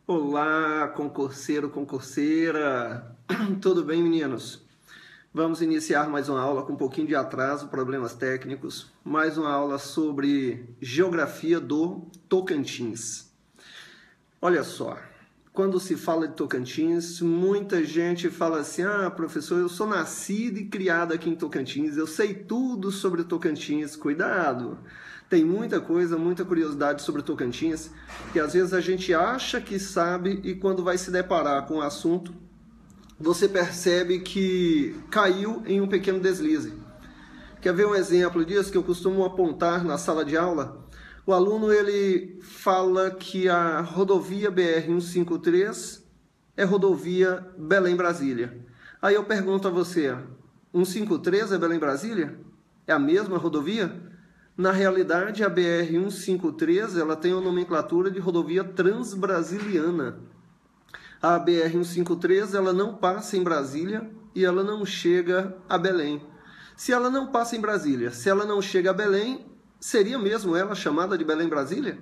Olá, concurseiro, concurseira! Tudo bem, meninos? Vamos iniciar mais uma aula com um pouquinho de atraso, problemas técnicos. Mais uma aula sobre geografia do Tocantins. Olha só, quando se fala de Tocantins, muita gente fala assim: ah, professor, eu sou nascido e criado aqui em Tocantins, eu sei tudo sobre Tocantins. Cuidado! Tem muita coisa, muita curiosidade sobre Tocantins, que às vezes a gente acha que sabe e quando vai se deparar com o assunto, você percebe que caiu em um pequeno deslize. Quer ver um exemplo disso que eu costumo apontar na sala de aula? O aluno ele fala que a rodovia BR-153 é rodovia Belém-Brasília. Aí eu pergunto a você, 153 é Belém-Brasília? É a mesma rodovia? Na realidade, a BR-153 ela tem a nomenclatura de rodovia transbrasiliana. A BR-153 ela não passa em Brasília e ela não chega a Belém. Se ela não passa em Brasília, se ela não chega a Belém, seria mesmo ela chamada de Belém-Brasília?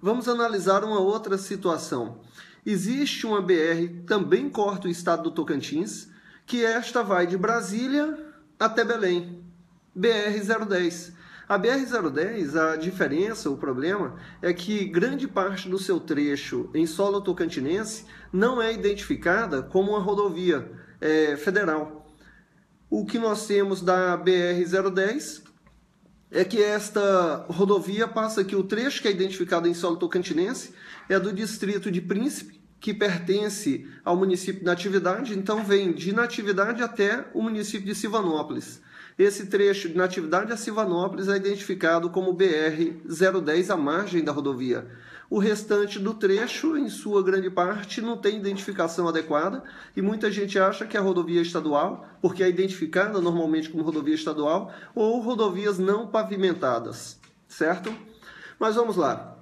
Vamos analisar uma outra situação. Existe uma BR que também corta o estado do Tocantins, que esta vai de Brasília até Belém. BR-010. A BR-010, a diferença, o problema, é que grande parte do seu trecho em solo tocantinense não é identificada como uma rodovia federal. O que nós temos da BR-010 é que esta rodovia passa aqui, o trecho que é identificado em solo tocantinense é do distrito de Príncipe, que pertence ao município de Natividade, então vem de Natividade até o município de Silvanópolis. Esse trecho de Natividade a Silvanópolis é identificado como BR-010, a margem da rodovia. O restante do trecho, em sua grande parte, não tem identificação adequada e muita gente acha que é rodovia estadual, porque é identificada normalmente como rodovia estadual, ou rodovias não pavimentadas, certo? Mas vamos lá.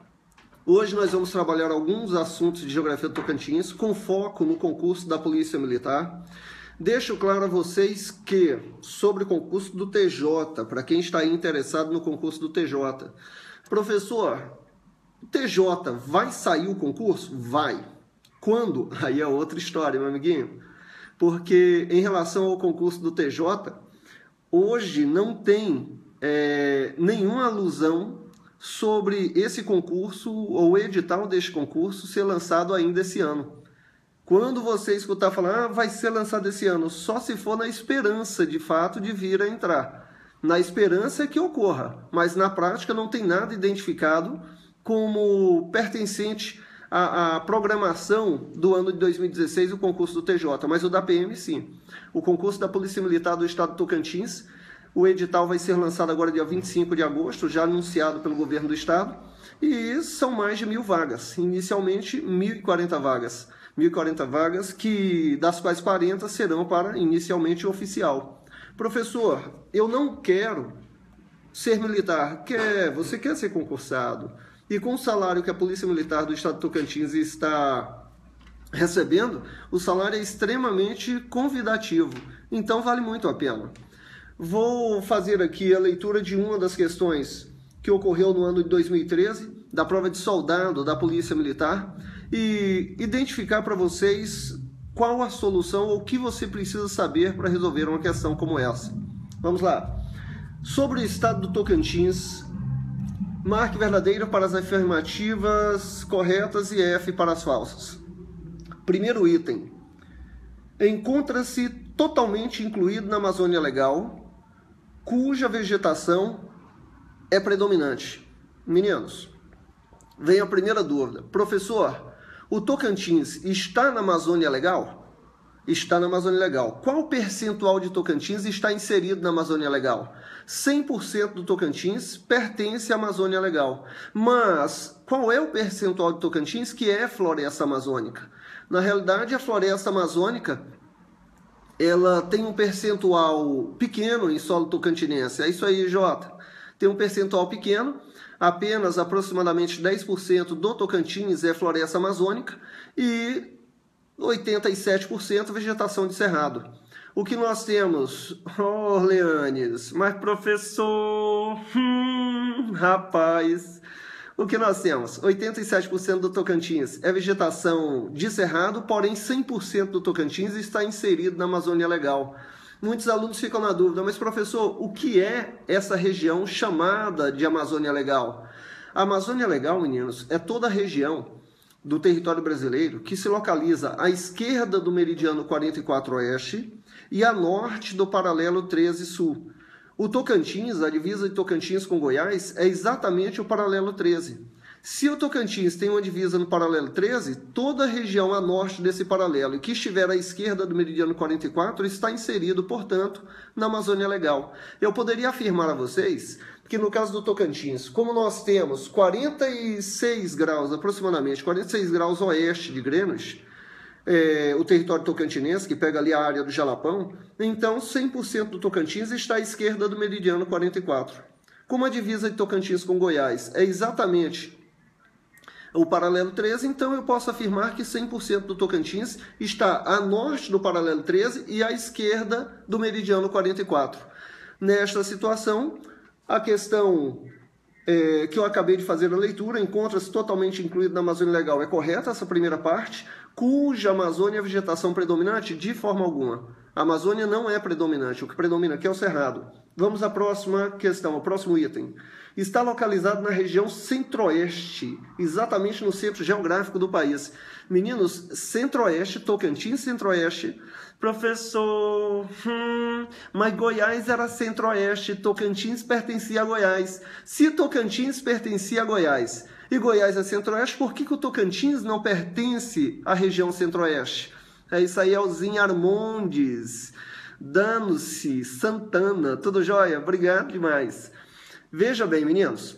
Hoje nós vamos trabalhar alguns assuntos de geografia do Tocantins, com foco no concurso da Polícia Militar. Deixo claro a vocês que, sobre o concurso do TJ, para quem está aí interessado no concurso do TJ, professor, o TJ vai sair o concurso? Vai. Quando? Aí é outra história, meu amiguinho. Porque em relação ao concurso do TJ, hoje não tem nenhuma alusão sobre esse concurso ou o edital deste concurso ser lançado ainda esse ano. Quando você escutar falar, vai ser lançado esse ano, só se for na esperança, de fato, de vir a entrar. Na esperança é que ocorra, mas na prática não tem nada identificado como pertencente à programação do ano de 2016, o concurso do TJ, mas o da PM sim. O concurso da Polícia Militar do Estado do Tocantins, o edital vai ser lançado agora dia 25 de agosto, já anunciado pelo governo do Estado, e são mais de 1.000 vagas, inicialmente 1.040 vagas. 1.040 vagas, das quais 40 serão para inicialmente oficial. Professor, eu não quero ser militar. Você quer ser concursado. E com o salário que a Polícia Militar do Estado do Tocantins está recebendo, o salário é extremamente convidativo. Então vale muito a pena. Vou fazer aqui a leitura de uma das questões que ocorreu no ano de 2013, da prova de soldado da Polícia Militar, e identificar para vocês qual a solução ou o que você precisa saber para resolver uma questão como essa. Vamos lá. Sobre o estado do Tocantins, marque verdadeiro para as afirmativas corretas e F para as falsas. Primeiro item. Encontra-se totalmente incluído na Amazônia Legal, cuja vegetação é predominante. Meninos, vem a primeira dúvida. Professor, o Tocantins está na Amazônia Legal? Está na Amazônia Legal. Qual percentual de Tocantins está inserido na Amazônia Legal? 100% do Tocantins pertence à Amazônia Legal. Mas qual é o percentual de Tocantins que é floresta amazônica? Na realidade, a floresta amazônica ela tem um percentual pequeno em solo tocantinense. É isso aí, Jota. Tem um percentual pequeno. Apenas aproximadamente 10% do Tocantins é floresta amazônica e 87% vegetação de cerrado. O que nós temos? Oh, Leanes, mas professor, rapaz, O que nós temos? 87% do Tocantins é vegetação de cerrado, porém 100% do Tocantins está inserido na Amazônia Legal. Muitos alunos ficam na dúvida, mas professor, o que é essa região chamada de Amazônia Legal? A Amazônia Legal, meninos, é toda a região do território brasileiro que se localiza à esquerda do meridiano 44 Oeste e a norte do paralelo 13 Sul. O Tocantins, a divisa de Tocantins com Goiás, é exatamente o paralelo 13. Se o Tocantins tem uma divisa no paralelo 13, toda a região a norte desse paralelo e que estiver à esquerda do meridiano 44 está inserido, portanto, na Amazônia Legal. Eu poderia afirmar a vocês que no caso do Tocantins, como nós temos 46 graus aproximadamente, 46 graus oeste de Greenwich, o território tocantinense, que pega ali a área do Jalapão, então 100% do Tocantins está à esquerda do meridiano 44. Como a divisa de Tocantins com Goiás é exatamente o paralelo 13, então eu posso afirmar que 100% do Tocantins está a norte do paralelo 13 e à esquerda do meridiano 44. Nesta situação, a questão que eu acabei de fazer a leitura encontra-se totalmente incluída na Amazônia Legal. É correta essa primeira parte? Cuja Amazônia é a vegetação predominante? De forma alguma. A Amazônia não é predominante, o que predomina aqui é o cerrado. Vamos à próxima questão, ao próximo item. Está localizado na região centro-oeste, exatamente no centro geográfico do país. Meninos, centro-oeste, Tocantins, centro-oeste. Professor, mas Goiás era centro-oeste, Tocantins pertencia a Goiás. Se Tocantins pertencia a Goiás e Goiás é centro-oeste, por que o Tocantins não pertence à região centro-oeste? É isso aí, Elzinho Armondes, Dano-se, Santana, tudo jóia? Obrigado demais. Veja bem, meninos,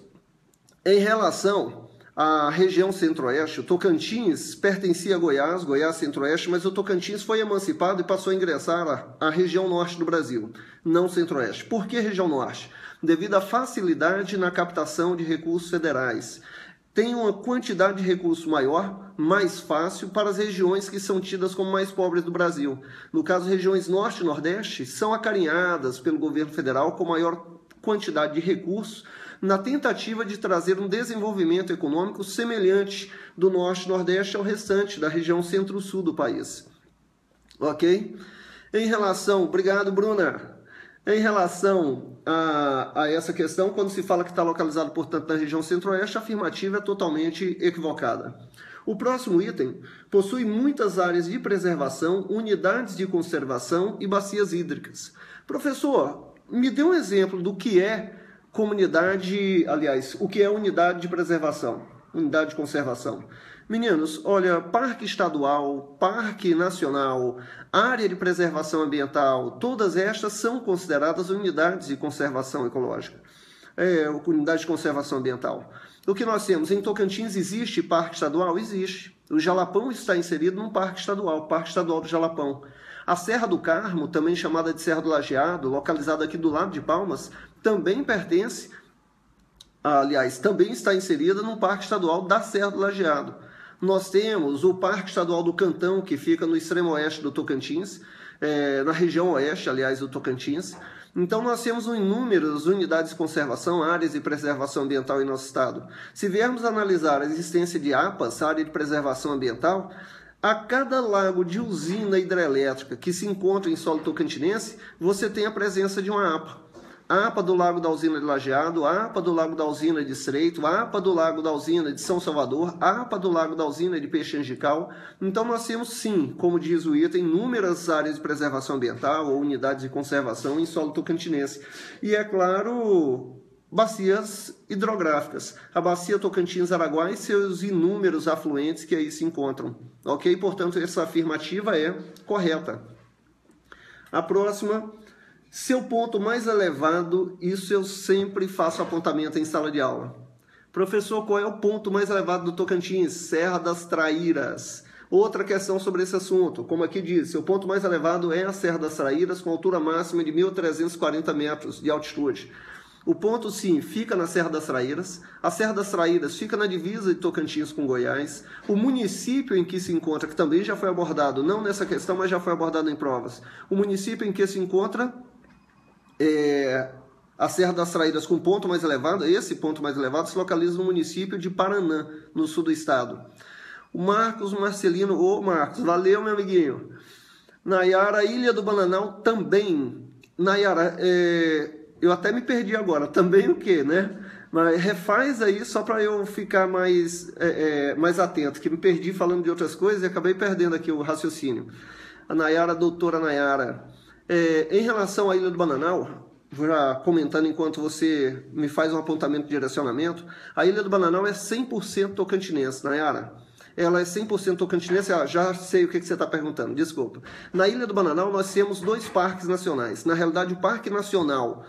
em relação à região centro-oeste, o Tocantins pertencia a Goiás, Goiás centro-oeste, mas o Tocantins foi emancipado e passou a ingressar à região norte do Brasil, não centro-oeste. Por que região norte? Devido à facilidade na captação de recursos federais. Tem uma quantidade de recursos maior, mais fácil para as regiões que são tidas como mais pobres do Brasil. No caso, regiões norte e nordeste são acarinhadas pelo governo federal com maior quantidade de recursos na tentativa de trazer um desenvolvimento econômico semelhante do norte e nordeste ao restante da região centro-sul do país. Ok? Em relação... Obrigado, Bruna. Em relação a essa questão, quando se fala que está localizado, portanto, na região centro-oeste, a afirmativa é totalmente equivocada. O próximo item possui muitas áreas de preservação, unidades de conservação e bacias hídricas. Professor, me dê um exemplo do que é comunidade, aliás, o que é unidade de preservação, unidade de conservação. Meninos, olha, parque estadual, parque nacional, área de preservação ambiental, todas estas são consideradas unidades de conservação ecológica, unidade de conservação ambiental. O que nós temos? Em Tocantins existe parque estadual? Existe. O Jalapão está inserido num parque estadual, o Parque Estadual do Jalapão. A Serra do Carmo, também chamada de Serra do Lajeado, localizada aqui do lado de Palmas, também pertence, aliás, também está inserida num parque estadual da Serra do Lajeado. Nós temos o Parque Estadual do Cantão, que fica no extremo oeste do Tocantins, na região oeste, aliás, do Tocantins. Então, nós temos inúmeras unidades de conservação, áreas de preservação ambiental em nosso estado. Se viermos analisar a existência de APAs, área de preservação ambiental, a cada lago de usina hidrelétrica que se encontra em solo tocantinense, você tem a presença de uma APA. A APA do Lago da Usina de Lajeado, a APA do Lago da Usina de Estreito, a APA do Lago da Usina de São Salvador, a APA do Lago da Usina de Peixe Angical. Então nós temos sim, como diz o item, inúmeras áreas de preservação ambiental ou unidades de conservação em solo tocantinense. E é claro, bacias hidrográficas. A bacia Tocantins-Araguá e seus inúmeros afluentes que aí se encontram. Ok? Portanto, essa afirmativa é correta. A próxima... Seu ponto mais elevado, isso eu sempre faço apontamento em sala de aula. Professor, qual é o ponto mais elevado do Tocantins? Serra das Traíras. Outra questão sobre esse assunto, como aqui diz, seu ponto mais elevado é a Serra das Traíras, com altura máxima de 1.340 metros de altitude. O ponto, sim, fica na Serra das Traíras. A Serra das Traíras fica na divisa de Tocantins com Goiás. O município em que se encontra, que também já foi abordado, não nessa questão, mas já foi abordado em provas. O município em que se encontra A Serra das Traíras com ponto mais elevado, esse ponto mais elevado se localiza no município de Paranã, no sul do estado. O Marcos Marcelino, ô Marcos, valeu meu amiguinho. Nayara, Ilha do Bananal também. Nayara, eu até me perdi agora, também o quê, né? Mas refaz aí só para eu ficar mais atento, que me perdi falando de outras coisas e acabei perdendo aqui o raciocínio. A Nayara, doutora Nayara, em relação à Ilha do Bananal, vou já comentando enquanto você me faz um apontamento de direcionamento, a Ilha do Bananal é 100% tocantinense, Nayara. Ela é 100% tocantinense, já sei o que você está perguntando, desculpa. Na Ilha do Bananal nós temos 2 parques nacionais. Na realidade, o Parque Nacional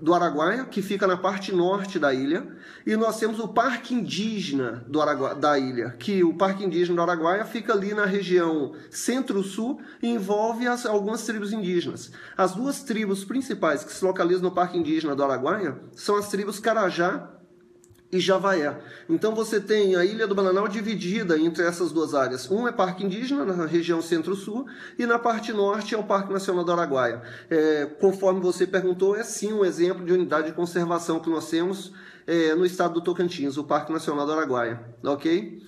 do Araguaia, que fica na parte norte da ilha, e nós temos o Parque Indígena da ilha, que o Parque Indígena do Araguaia fica ali na região centro-sul e envolve algumas tribos indígenas. As 2 tribos principais que se localizam no Parque Indígena do Araguaia são as tribos Carajá e Javaé. Então você tem a Ilha do Bananal dividida entre essas 2 áreas. Um é Parque Indígena, na região centro-sul, e na parte norte é o Parque Nacional do Araguaia. Conforme você perguntou, é sim um exemplo de unidade de conservação que nós temos no estado do Tocantins, o Parque Nacional do Araguaia. Ok?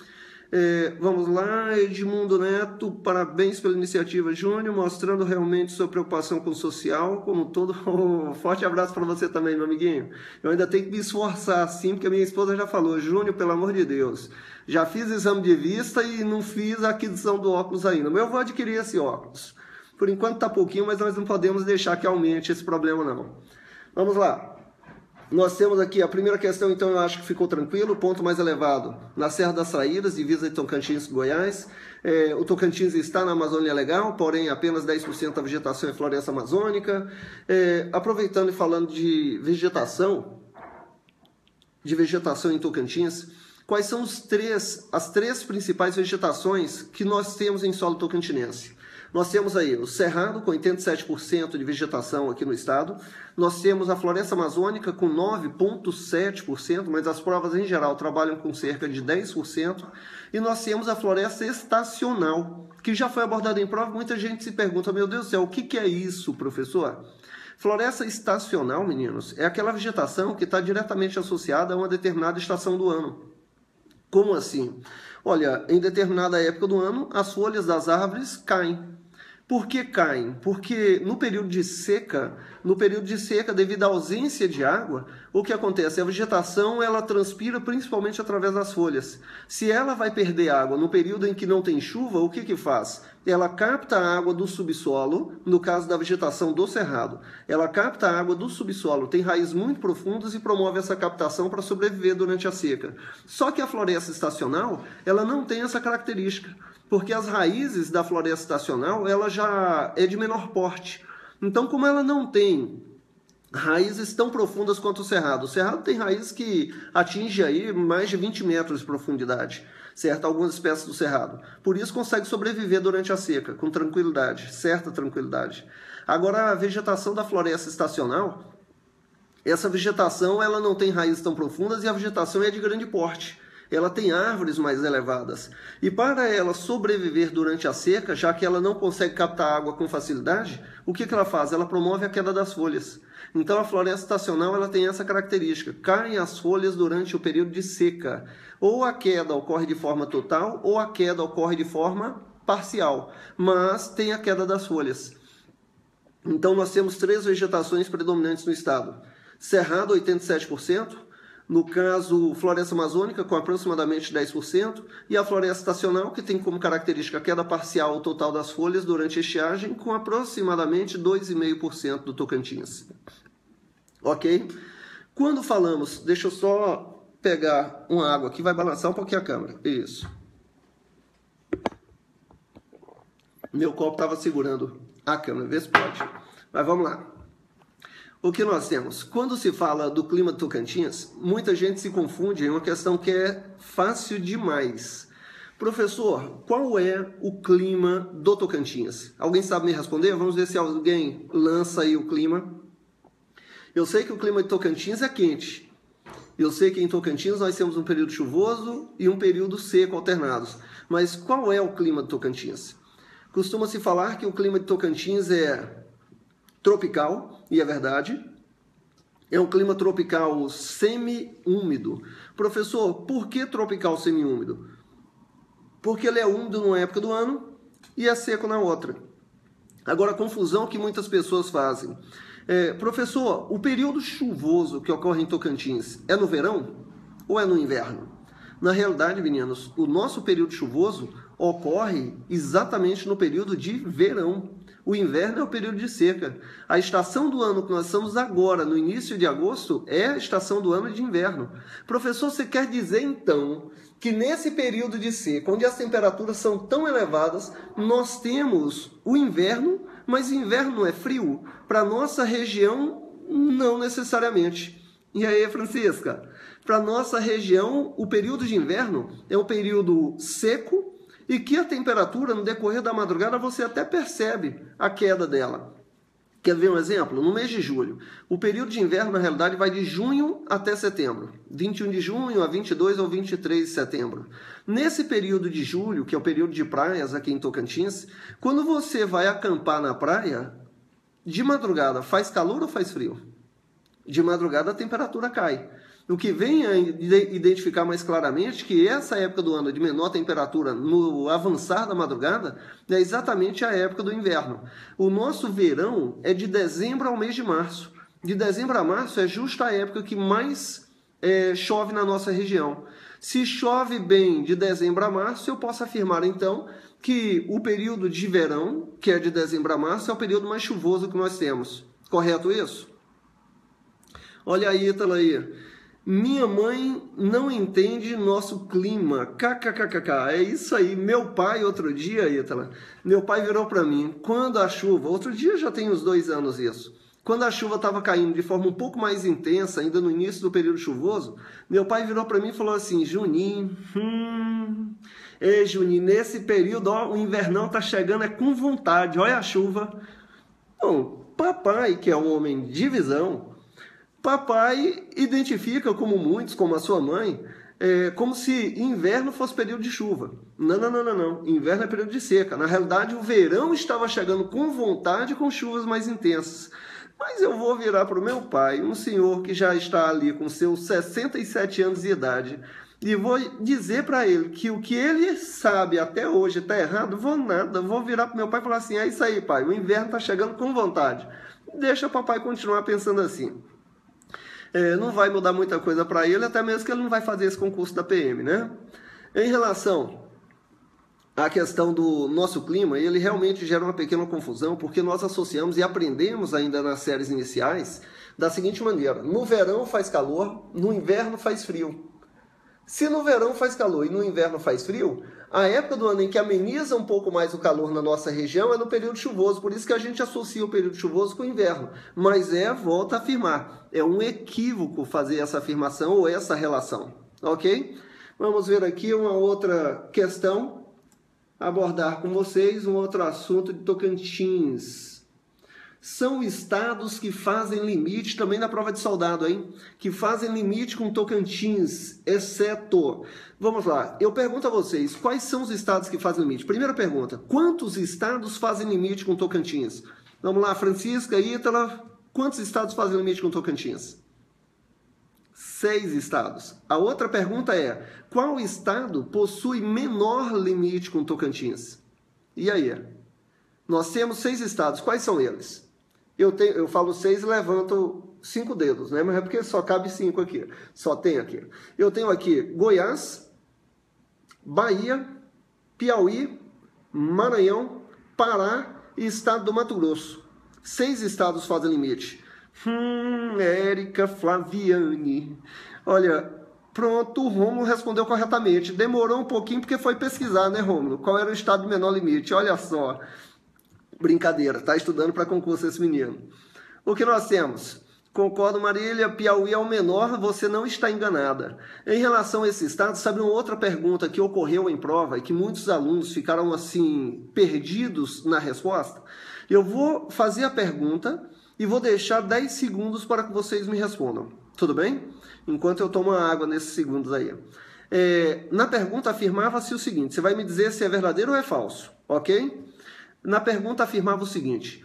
Vamos lá, Edmundo Neto, parabéns pela iniciativa, Júnior, mostrando realmente sua preocupação com o social, como todo. Forte abraço para você também, meu amiguinho. Eu ainda tenho que me esforçar, sim, porque a minha esposa já falou, Júnior, pelo amor de Deus, já fiz exame de vista e não fiz a aquisição do óculos ainda, mas eu vou adquirir esse óculos. Por enquanto está pouquinho, mas nós não podemos deixar que aumente esse problema, não. Vamos lá. Nós temos aqui a primeira questão, então eu acho que ficou tranquilo, o ponto mais elevado na Serra das Traíras, divisa de Tocantins com Goiás. O Tocantins está na Amazônia Legal, porém apenas 10% da vegetação é floresta amazônica. Aproveitando e falando de vegetação em Tocantins, quais são as três principais vegetações que nós temos em solo tocantinense? Nós temos aí o Cerrado, com 87% de vegetação aqui no estado. Nós temos a Floresta Amazônica, com 9,7%, mas as provas em geral trabalham com cerca de 10%. E nós temos a Floresta Estacional, que já foi abordada em prova. Muita gente se pergunta, meu Deus do céu, o que é isso, professor? Floresta estacional, meninos, é aquela vegetação que está diretamente associada a uma determinada estação do ano. Como assim? Olha, em determinada época do ano, as folhas das árvores caem. Por que caem? Porque no período de seca, devido à ausência de água, o que acontece? A vegetação ela transpira principalmente através das folhas. Se ela vai perder água no período em que não tem chuva, o que faz? Ela capta a água do subsolo, no caso da vegetação do cerrado. Ela capta a água do subsolo, tem raízes muito profundas e promove essa captação para sobreviver durante a seca. Só que a floresta estacional, ela não tem essa característica, porque as raízes da floresta estacional, ela já é de menor porte. Então, como ela não tem raízes tão profundas quanto o cerrado tem raízes que atingem aí mais de 20 metros de profundidade, certo? Algumas espécies do cerrado. Por isso consegue sobreviver durante a seca, com tranquilidade, certa tranquilidade. Agora, a vegetação da floresta estacional, essa vegetação ela não tem raízes tão profundas e a vegetação é de grande porte. Ela tem árvores mais elevadas. E para ela sobreviver durante a seca, já que ela não consegue captar água com facilidade, o que ela faz? Ela promove a queda das folhas. Então a floresta estacional ela tem essa característica. Caem as folhas durante o período de seca. Ou a queda ocorre de forma total, ou a queda ocorre de forma parcial. Mas tem a queda das folhas. Então nós temos 3 vegetações predominantes no estado. Cerrado, 87%. No caso, floresta amazônica, com aproximadamente 10%, e a floresta estacional, que tem como característica a queda parcial ou total das folhas durante a estiagem, com aproximadamente 2,5% do Tocantins. Ok? Quando falamos, deixa eu só pegar uma água aqui, vai balançar um pouquinho a câmera. Isso. Meu copo estava segurando a câmera, vê se pode. Mas vamos lá. O que nós temos? Quando se fala do clima do Tocantins, muita gente se confunde em uma questão que é fácil demais. Professor, qual é o clima do Tocantins? Alguém sabe me responder? Vamos ver se alguém lança aí o clima. Eu sei que o clima de Tocantins é quente. Eu sei que em Tocantins nós temos um período chuvoso e um período seco alternados. Mas qual é o clima do Tocantins? Costuma-se falar que o clima de Tocantins é tropical, e é verdade, É um clima tropical semi-úmido. Professor, por que tropical semi-úmido? Porque ele é úmido numa época do ano e é seco na outra. Agora, a confusão que muitas pessoas fazem. Professor, o período chuvoso que ocorre em Tocantins é no verão ou é no inverno? Na realidade, meninos, o nosso período chuvoso ocorre exatamente no período de verão. O inverno é o período de seca. A estação do ano que nós estamos agora, no início de agosto, é a estação do ano de inverno. Professor, você quer dizer então que nesse período de seca, onde as temperaturas são tão elevadas, nós temos o inverno, mas o inverno não é frio? Para a nossa região, não necessariamente. E aí, Francisca? Para a nossa região, o período de inverno é um período seco, e que a temperatura, no decorrer da madrugada, você até percebe a queda dela. Quer ver um exemplo? No mês de julho, o período de inverno, na realidade, vai de junho até setembro. 21 de junho a 22 ou 23 de setembro. Nesse período de julho, que é o período de praias aqui em Tocantins, quando você vai acampar na praia, de madrugada, faz calor ou faz frio? De madrugada, a temperatura cai. O que vem a identificar mais claramente que essa época do ano de menor temperatura no avançar da madrugada é exatamente a época do inverno. O nosso verão é de dezembro ao mês de março. De dezembro a março é justa a época que mais chove na nossa região. Se chove bem de dezembro a março, eu posso afirmar então que o período de verão, que é de dezembro a março, é o período mais chuvoso que nós temos. Correto isso? Olha aí, Ítala aí. Minha mãe não entende nosso clima. KKKKK. É isso aí. Meu pai, outro dia, Ítala, meu pai virou para mim, quando a chuva, outro dia já tem uns 2 anos isso, quando a chuva estava caindo de forma um pouco mais intensa, ainda no início do período chuvoso, meu pai virou para mim e falou assim, Juninho, Juninho, nesse período, ó, o invernão tá chegando, é com vontade, olha a chuva. Bom, papai, que é um homem de visão, papai identifica, como muitos, como a sua mãe, como se inverno fosse período de chuva. Não. Inverno é período de seca. Na realidade, o verão estava chegando com vontade, com chuvas mais intensas. Mas eu vou virar para o meu pai, um senhor que já está ali com seus 67 anos de idade, e vou dizer para ele que o que ele sabe até hoje está errado, vou virar para o meu pai e falar assim, é isso aí, pai, o inverno está chegando com vontade. Deixa o papai continuar pensando assim. Não vai mudar muita coisa para ele, até mesmo que ele não vai fazer esse concurso da PM, né? Em relação à questão do nosso clima, ele realmente gera uma pequena confusão, porque nós associamos e aprendemos ainda nas séries iniciais da seguinte maneira, no verão faz calor, no inverno faz frio. Se no verão faz calor e no inverno faz frio, a época do ano em que ameniza um pouco mais o calor na nossa região é no período chuvoso, por isso que a gente associa o período chuvoso com o inverno. Mas volta a afirmar, é um equívoco fazer essa afirmação ou essa relação, ok? Vamos ver aqui uma outra questão, abordar com vocês um outro assunto de Tocantins. São estados que fazem limite, também na prova de soldado, hein? Que fazem limite com Tocantins, exceto... Vamos lá, eu pergunto a vocês, quais são os estados que fazem limite? Primeira pergunta, quantos estados fazem limite com Tocantins? Vamos lá, Francisca, Ítala, quantos estados fazem limite com Tocantins? 6 estados. A outra pergunta é, qual estado possui menor limite com Tocantins? E aí? Nós temos 6 estados, quais são eles? Eu falo 6 e levanto 5 dedos, né? Mas é porque só cabe 5 aqui. Só tem aqui. Eu tenho aqui Goiás, Bahia, Piauí, Maranhão, Pará e estado do Mato Grosso. 6 estados fazem limite. Érica Flaviane. Olha, pronto, o Rômulo respondeu corretamente. Demorou um pouquinho porque foi pesquisar, né, Rômulo? Qual era o estado de menor limite? Olha só. Brincadeira, tá estudando para concurso esse menino. O que nós temos? Concordo, Marília, Piauí é o menor, você não está enganada. Em relação a esse estado, sabe uma outra pergunta que ocorreu em prova e que muitos alunos ficaram assim, perdidos na resposta? Eu vou fazer a pergunta e vou deixar 10 segundos para que vocês me respondam. Tudo bem? Enquanto eu tomo água nesses segundos aí. Na pergunta afirmava-se o seguinte, você vai me dizer se é verdadeiro ou é falso, ok? Na pergunta afirmava o seguinte,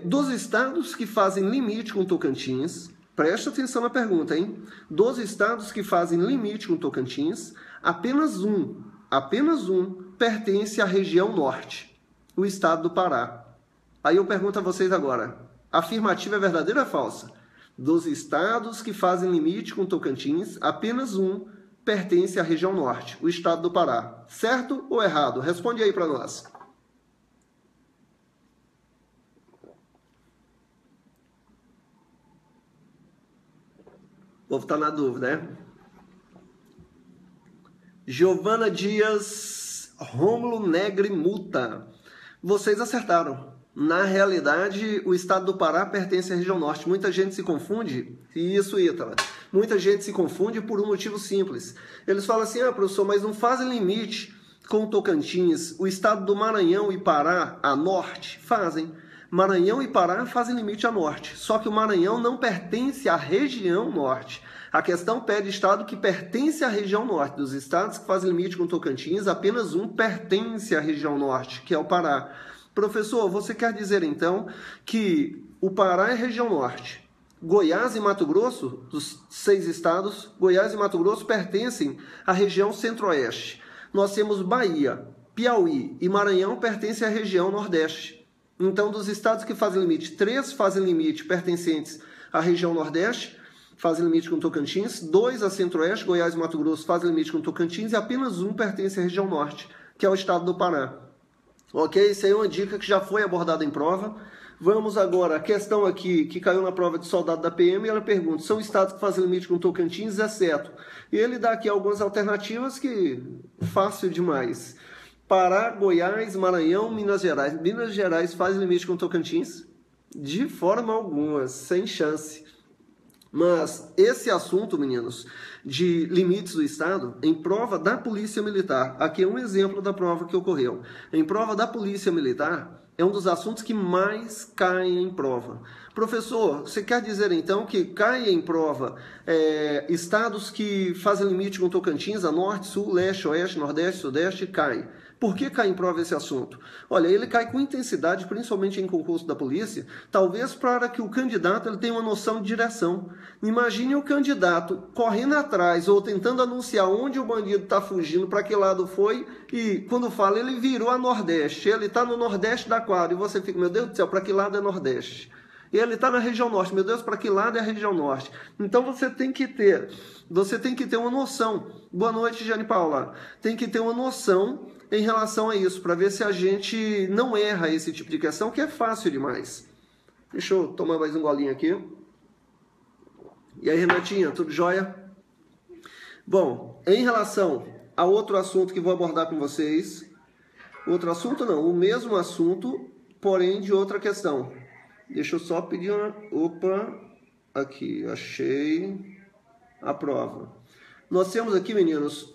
dos estados que fazem limite com Tocantins, Preste atenção na pergunta, hein? Dos estados que fazem limite com Tocantins, apenas um pertence à região norte, o estado do Pará. Aí eu pergunto a vocês agora, a afirmativa é verdadeira ou falsa? Dos estados que fazem limite com Tocantins, apenas um pertence à região norte, o estado do Pará. Certo ou errado? Responde aí para nós. O povo está na dúvida, né? Giovana Dias, Rômulo Negri Muta. Vocês acertaram. Na realidade, o estado do Pará pertence à região norte. Muita gente se confunde. Isso, Ítala. Muita gente se confunde por um motivo simples. Eles falam assim, professor, mas não fazem limite com o Tocantins. O estado do Maranhão e Pará, a norte, fazem. Maranhão e Pará fazem limite a norte. Só que o Maranhão não pertence à região norte. A questão pede estado que pertence à região norte. Dos estados que fazem limite com o Tocantins, apenas um pertence à região norte, que é o Pará. Professor, você quer dizer então que o Pará é região norte. Goiás e Mato Grosso, dos 6 estados, Goiás e Mato Grosso pertencem à região centro-oeste. Nós temos Bahia, Piauí e Maranhão pertencem à região nordeste. Então, dos estados que fazem limite, 3 fazem limite pertencentes à região nordeste, fazem limite com Tocantins, 2 a centro-oeste, Goiás e Mato Grosso fazem limite com Tocantins e apenas um pertence à região norte, que é o estado do Pará. Ok? Isso aí é uma dica que já foi abordada em prova. Vamos agora, a questão aqui que caiu na prova de soldado da PM, ela pergunta, são estados que fazem limite com Tocantins, exceto. E ele dá aqui algumas alternativas que, fácil demais. Pará, Goiás, Maranhão, Minas Gerais. Minas Gerais faz limite com Tocantins? De forma alguma, sem chance. Mas esse assunto, meninos, de limites do Estado, em prova da Polícia Militar, aqui é um exemplo da prova que ocorreu. Em prova da Polícia Militar, é um dos assuntos que mais caem em prova. Professor, você quer dizer então que cai em prova estados que fazem limite com Tocantins, a norte, sul, leste, oeste, nordeste, sudeste, cai. Por que cai em prova esse assunto? Olha, ele cai com intensidade, principalmente em concurso da polícia, talvez para que o candidato ele tenha uma noção de direção. Imagine o candidato correndo atrás ou tentando anunciar onde o bandido está fugindo, para que lado foi, e quando fala ele virou a nordeste, ele está no nordeste da quadra, e você fica, meu Deus do céu, para que lado é nordeste? E ele está na região norte, meu Deus, para que lado é a região norte? Então você tem que ter uma noção. Boa noite, Jane Paula. Tem que ter uma noção em relação a isso, para ver se a gente não erra esse tipo de questão, que é fácil demais. Deixa eu tomar mais um golinho aqui. E aí, Renatinha, tudo jóia? Bom, em relação a outro assunto que vou abordar com vocês, outro assunto não, o mesmo assunto, porém de outra questão. Deixa eu só pedir uma... Opa, aqui, achei a prova. Nós temos aqui, meninos,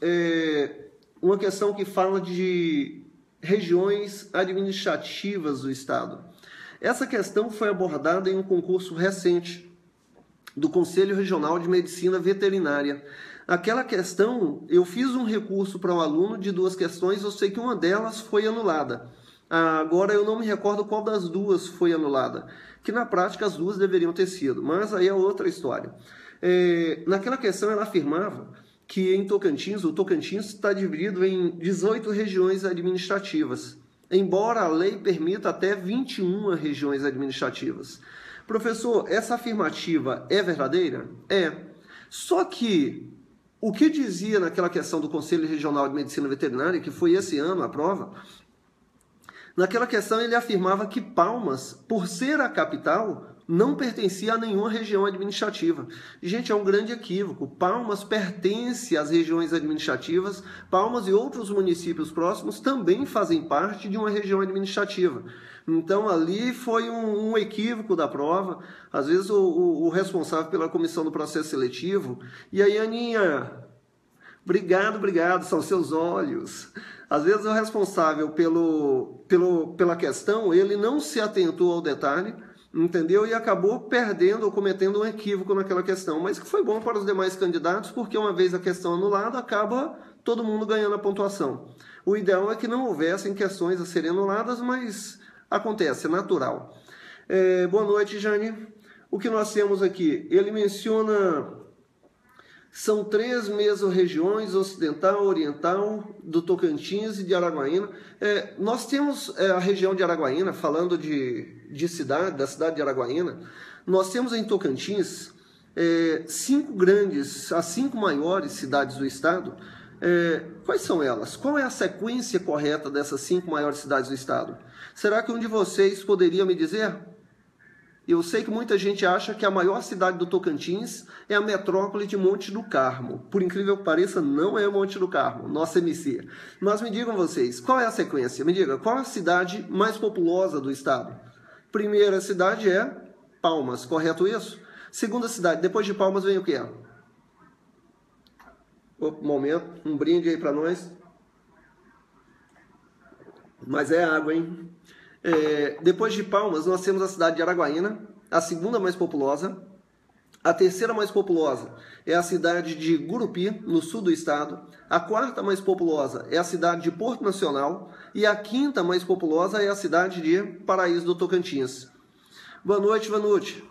uma questão que fala de regiões administrativas do Estado. Essa questão foi abordada em um concurso recente do Conselho Regional de Medicina Veterinária. Aquela questão, eu fiz um recurso para o aluno de 2 questões, eu sei que uma delas foi anulada. Agora eu não me recordo qual das 2 foi anulada, que na prática as 2 deveriam ter sido, mas aí é outra história. Naquela questão ela afirmava que em Tocantins, o Tocantins está dividido em 18 regiões administrativas, embora a lei permita até 21 regiões administrativas. Professor, essa afirmativa é verdadeira? É. Só que o que dizia naquela questão do Conselho Regional de Medicina Veterinária, que foi esse ano a prova, naquela questão ele afirmava que Palmas, por ser a capital, não pertencia a nenhuma região administrativa. Gente, é um grande equívoco. Palmas pertence às regiões administrativas, Palmas e outros municípios próximos também fazem parte de uma região administrativa. Então, ali foi um equívoco da prova. Às vezes, o responsável pela comissão do processo seletivo... E aí, Aninha, obrigado, são seus olhos. Às vezes, o responsável pela questão, ele não se atentou ao detalhe, entendeu? E acabou perdendo ou cometendo um equívoco naquela questão. Mas que foi bom para os demais candidatos, porque uma vez a questão anulada, acaba todo mundo ganhando a pontuação. O ideal é que não houvessem questões a serem anuladas, mas... acontece, é natural. Boa noite, Jane. o que nós temos aqui? Ele menciona, são 3 mesorregiões, ocidental, oriental, do Tocantins e de Araguaína. Nós temos a região de Araguaína, falando de cidade, da cidade de Araguaína, nós temos em Tocantins 5 grandes, as 5 maiores cidades do estado. Quais são elas? Qual é a sequência correta dessas 5 maiores cidades do estado? Será que um de vocês poderia me dizer? Eu sei que muita gente acha que a maior cidade do Tocantins é a metrópole de Monte do Carmo. Por incrível que pareça, não é Monte do Carmo, nossa MC. Mas me digam vocês, qual é a sequência? Me diga, qual é a cidade mais populosa do estado? Primeira cidade é Palmas, correto isso? Segunda cidade, depois de Palmas vem o quê? Um momento, um brinde aí para nós. Mas é água, hein? Depois de Palmas, nós temos a cidade de Araguaína, a segunda mais populosa. A terceira mais populosa é a cidade de Gurupi, no sul do estado. A quarta mais populosa é a cidade de Porto Nacional. E a quinta mais populosa é a cidade de Paraíso do Tocantins. Boa noite, Vanucci.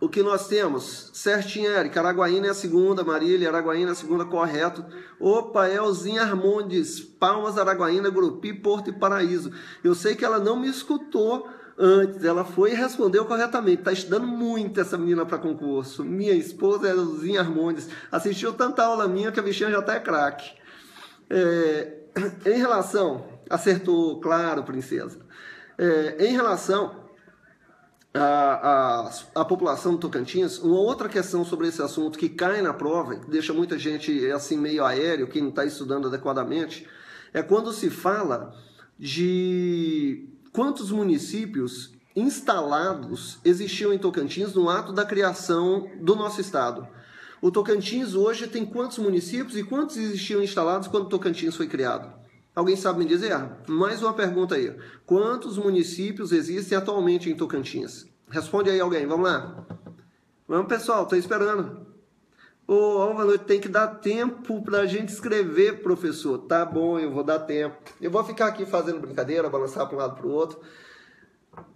O que nós temos? Certinho, Érica. Araguaína é a segunda, Marília. Araguaína é a segunda, correto. Opa, Elzinha Armondes. Palmas, Araguaína, Gurupi, Porto e Paraíso. Eu sei que ela não me escutou antes. Ela foi e respondeu corretamente. Está estudando muito essa menina para concurso. Minha esposa é Elzinha Armondes. Assistiu tanta aula minha que a bichinha já até é craque. Em relação... Acertou, claro, princesa. Em relação... A população do Tocantins, uma outra questão sobre esse assunto que cai na prova, que deixa muita gente assim meio aéreo, quem não está estudando adequadamente, é quando se fala de quantos municípios instalados existiam em Tocantins no ato da criação do nosso estado. O Tocantins hoje tem quantos municípios e quantos existiam instalados quando o Tocantins foi criado? Alguém sabe me dizer? Mais uma pergunta aí. Quantos municípios existem atualmente em Tocantins? Responde aí alguém, vamos lá. Vamos, pessoal, estou esperando. Tem que dar tempo para a gente escrever, professor. Tá bom, eu vou dar tempo. Eu vou ficar aqui fazendo brincadeira, balançar para um lado para o outro.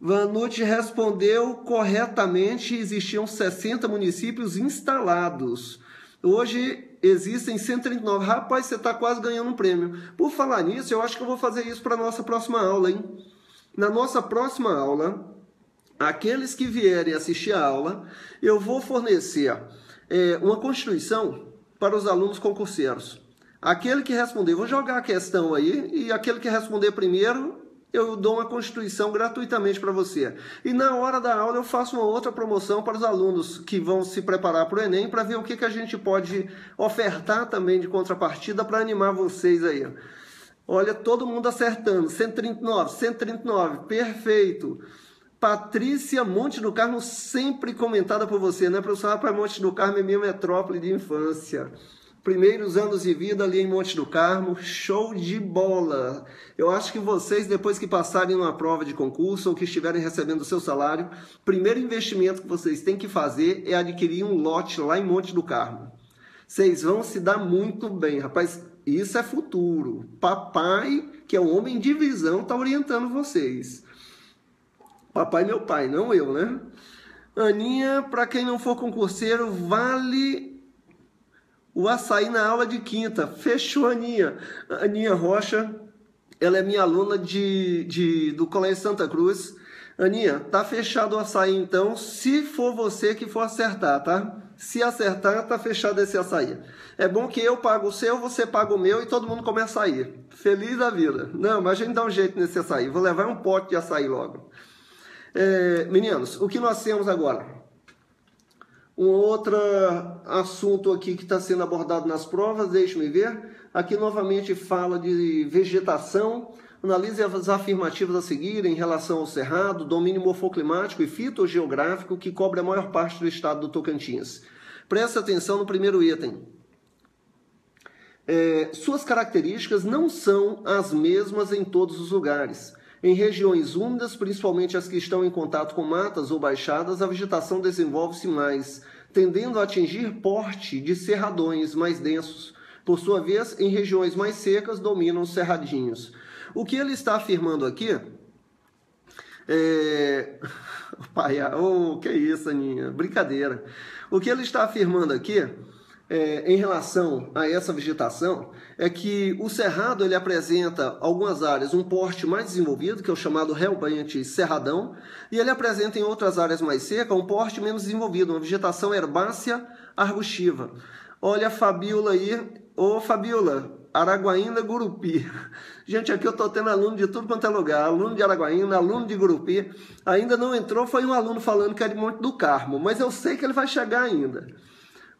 Vanucci respondeu corretamente, existiam 60 municípios instalados. Hoje existem 139. Rapaz, você está quase ganhando um prêmio. Por falar nisso, eu acho que eu vou fazer isso para a nossa próxima aula, hein? Na nossa próxima aula, aqueles que vierem assistir a aula, eu vou fornecer uma constituição para os alunos concurseiros. Aquele que responder, vou jogar a questão aí, e aquele que responder primeiro, eu dou uma constituição gratuitamente para você. E na hora da aula eu faço uma outra promoção para os alunos que vão se preparar para o Enem, para ver o que a gente pode ofertar também de contrapartida para animar vocês aí. Olha, todo mundo acertando. 139, 139, perfeito. Patrícia Monte do Carmo, sempre comentada por você, né, professor? Rapaz, Monte do Carmo é minha metrópole de infância. Primeiros anos de vida ali em Monte do Carmo, show de bola. Eu acho que vocês, depois que passarem numa prova de concurso ou que estiverem recebendo o seu salário, o primeiro investimento que vocês têm que fazer é adquirir um lote lá em Monte do Carmo. Vocês vão se dar muito bem, rapaz. Isso é futuro. Papai, que é um homem de visão, está orientando vocês. Papai, meu pai, não eu, né? Aninha, para quem não for concurseiro, vale o açaí na aula de quinta. Fechou, Aninha. Aninha Rocha, ela é minha aluna do Colégio Santa Cruz. Aninha, tá fechado o açaí então, se for você que for acertar, tá? Se acertar, tá fechado esse açaí. É bom que eu pago o seu, você paga o meu e todo mundo começa a ir. Feliz da vida. Não, mas a gente dá um jeito nesse açaí. Vou levar um pote de açaí logo. Meninos, o que nós temos agora? Um outro assunto aqui que está sendo abordado nas provas, deixe-me ver. Aqui novamente fala de vegetação. Analise as afirmativas a seguir em relação ao cerrado, domínio morfoclimático e fitogeográfico que cobre a maior parte do estado do Tocantins. Preste atenção no primeiro item. Suas características não são as mesmas em todos os lugares. Em regiões úmidas, principalmente as que estão em contato com matas ou baixadas, a vegetação desenvolve-se mais, tendendo a atingir porte de cerradões mais densos. Por sua vez, em regiões mais secas, dominam os cerradinhos. O que ele está afirmando aqui Pai, que isso, Aninha? Brincadeira. O que ele está afirmando aqui, em relação a essa vegetação, é que o cerrado ele apresenta algumas áreas um porte mais desenvolvido, que é o chamado realmente cerradão, e ele apresenta em outras áreas mais secas um porte menos desenvolvido, uma vegetação herbácea arbustiva. Olha a Fabiola aí. Ô Fabiola, Araguaína, Gurupi. Gente, aqui eu estou tendo aluno de tudo quanto é lugar, aluno de Araguaína, aluno de Gurupi. Ainda não entrou, foi um aluno falando que é de Monte do Carmo, mas eu sei que ele vai chegar ainda.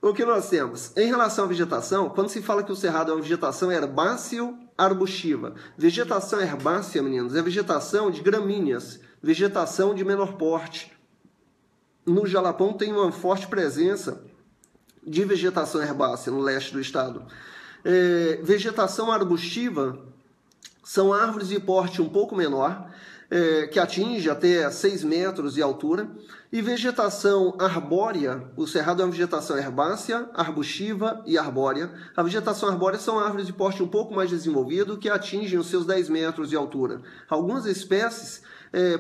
O que nós temos? Em relação à vegetação, quando se fala que o cerrado é uma vegetação herbáceo-arbustiva, vegetação herbácea, meninos, é vegetação de gramíneas, vegetação de menor porte. No Jalapão tem uma forte presença de vegetação herbácea no leste do estado. Vegetação arbustiva são árvores de porte um pouco menor, que atinge até 6 metros de altura, e vegetação arbórea, o cerrado é uma vegetação herbácea, arbustiva e arbórea. A vegetação arbórea são árvores de porte um pouco mais desenvolvido, que atingem os seus 10 metros de altura. Algumas espécies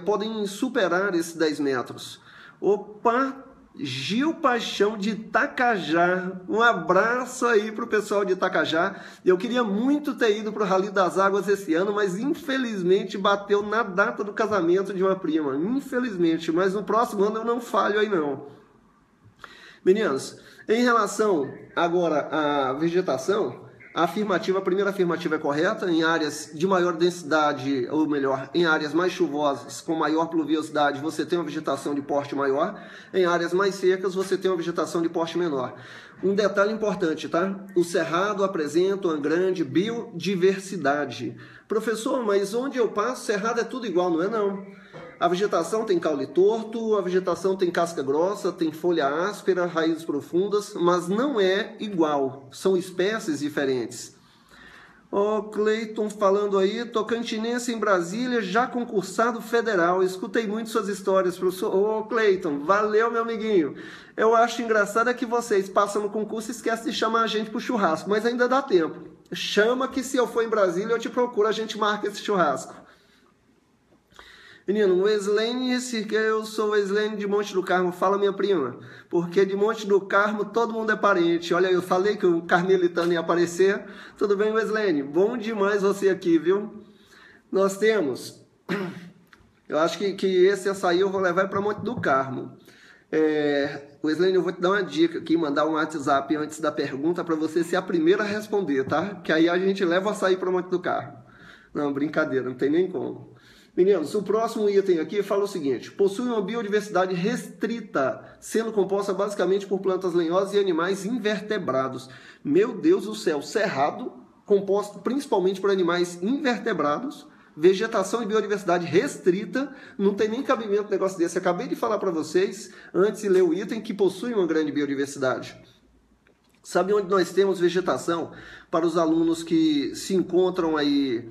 podem superar esses 10 metros. Opa! Gil Paixão de Itacajá, um abraço aí para o pessoal de Itacajá. Eu queria muito ter ido para o Rally das Águas esse ano, mas infelizmente bateu na data do casamento de uma prima, infelizmente, mas no próximo ano eu não falho aí não. Meninos, em relação agora à vegetação, a primeira afirmativa é correta. Em áreas de maior densidade, ou melhor, em áreas mais chuvosas, com maior pluviosidade, você tem uma vegetação de porte maior. Em áreas mais secas, você tem uma vegetação de porte menor. Um detalhe importante, tá? O cerrado apresenta uma grande biodiversidade. Professor, mas onde eu passo, cerrado é tudo igual, não é não? A vegetação tem caule torto, a vegetação tem casca grossa, tem folha áspera, raízes profundas, mas não é igual, são espécies diferentes. Cleiton falando aí, tocantinense em Brasília, já concursado federal, escutei muito suas histórias, professor. Cleiton, valeu meu amiguinho. Eu acho engraçado é que vocês passam no concurso e esquecem de chamar a gente para o churrasco, mas ainda dá tempo. Chama que se eu for em Brasília eu te procuro, a gente marca esse churrasco. Menino, Weslane, eu sou Weslane de Monte do Carmo, fala minha prima, porque de Monte do Carmo todo mundo é parente. Olha, eu falei que o Carmelitano ia aparecer. Tudo bem, Weslane? Bom demais você aqui, viu? Nós temos, eu acho que esse açaí eu vou levar para Monte do Carmo. Weslane, eu vou te dar uma dica aqui, mandar um WhatsApp antes da pergunta para você ser a primeira a responder, tá? Que aí a gente leva o açaí para Monte do Carmo. Não, brincadeira, não tem nem como. Meninos, o próximo item aqui fala o seguinte: possui uma biodiversidade restrita, sendo composta basicamente por plantas lenhosas e animais invertebrados. Meu Deus do céu, cerrado, composto principalmente por animais invertebrados, vegetação e biodiversidade restrita, não tem nem cabimento um negócio desse. Acabei de falar para vocês, antes de ler o item, que possui uma grande biodiversidade. Sabe onde nós temos vegetação para os alunos que se encontram aí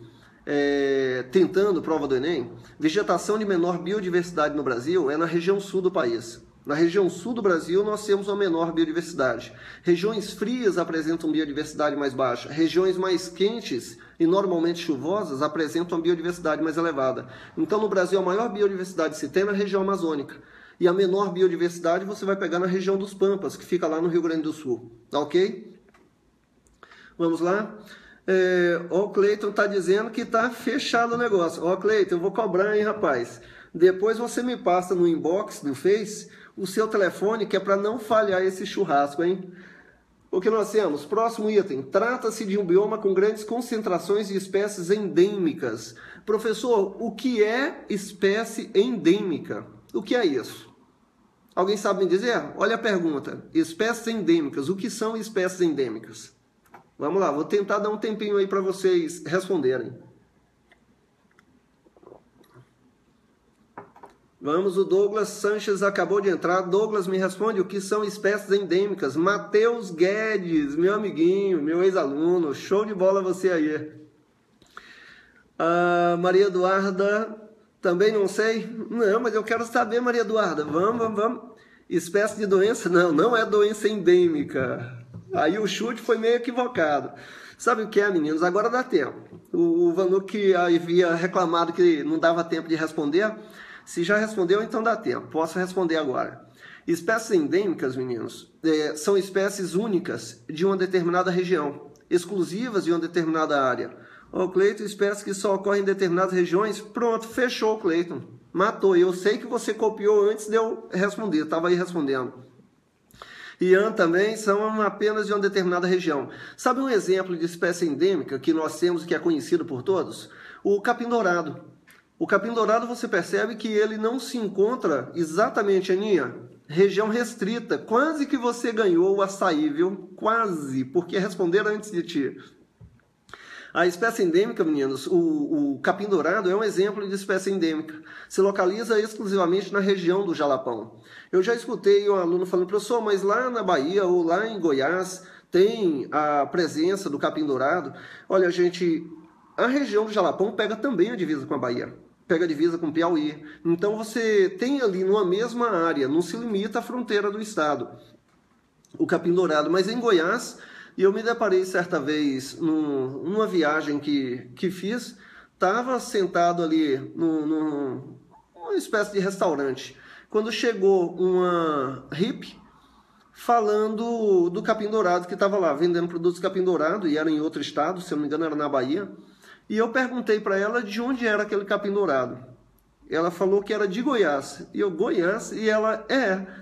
tentando prova do Enem? Vegetação de menor biodiversidade no Brasil é na região sul do país. Na região sul do Brasil nós temos uma menor biodiversidade. Regiões frias apresentam biodiversidade mais baixa. Regiões mais quentes e normalmente chuvosas apresentam uma biodiversidade mais elevada. Então no Brasil a maior biodiversidade se tem na região amazônica. E a menor biodiversidade você vai pegar na região dos Pampas, que fica lá no Rio Grande do Sul. Tá ok? Vamos lá? O Cleiton está dizendo que está fechado o negócio. Cleiton, eu vou cobrar, hein, rapaz? Depois você me passa no inbox do Face o seu telefone, que é para não falhar esse churrasco, hein? O que nós temos? Próximo item. Trata-se de um bioma com grandes concentrações de espécies endêmicas. Professor, o que é espécie endêmica? O que é isso? Alguém sabe me dizer? Olha a pergunta. Espécies endêmicas. O que são espécies endêmicas? Vamos lá, vou tentar dar um tempinho aí para vocês responderem. Vamos, o Douglas Sanches acabou de entrar. Douglas, me responde o que são espécies endêmicas. Matheus Guedes, meu amiguinho, meu ex-aluno, show de bola você aí. Maria Eduarda, também não sei. Não, mas eu quero saber, Maria Eduarda. Vamos. Espécie de doença? Não é doença endêmica. Aí o chute foi meio equivocado. Sabe o que é, meninos? Agora dá tempo. O Vanuc que havia reclamado que não dava tempo de responder. Se já respondeu, então dá tempo. Posso responder agora. Espécies endêmicas, meninos, são espécies únicas de uma determinada região, exclusivas de uma determinada área. Ô, Cleiton, espécies que só ocorrem em determinadas regiões? Pronto, fechou, Cleiton. Matou. Eu sei que você copiou antes de eu responder, estava aí respondendo. Ian também são apenas de uma determinada região. Sabe um exemplo de espécie endêmica que nós temos e que é conhecido por todos? O capim-dourado. O capim-dourado você percebe que ele não se encontra exatamente, Aninha, região restrita. Quase que você ganhou o açaí, viu? Quase, porque responderam antes de ti. A espécie endêmica, meninos, o capim-dourado é um exemplo de espécie endêmica. Se localiza exclusivamente na região do Jalapão. Eu já escutei um aluno falando, professor, mas lá na Bahia ou lá em Goiás tem a presença do capim-dourado. Olha, gente, a região do Jalapão pega também a divisa com a Bahia. Pega a divisa com o Piauí. Então você tem ali numa mesma área, não se limita à fronteira do estado, o capim-dourado. Mas em Goiás... E eu me deparei certa vez numa viagem que fiz, estava sentado ali numa espécie de restaurante. Quando chegou uma hippie falando do capim-dourado que estava lá, vendendo produtos capim-dourado, e era em outro estado, se eu não me engano era na Bahia. E eu perguntei para ela de onde era aquele capim-dourado. Ela falou que era de Goiás. E eu, Goiás? E ela,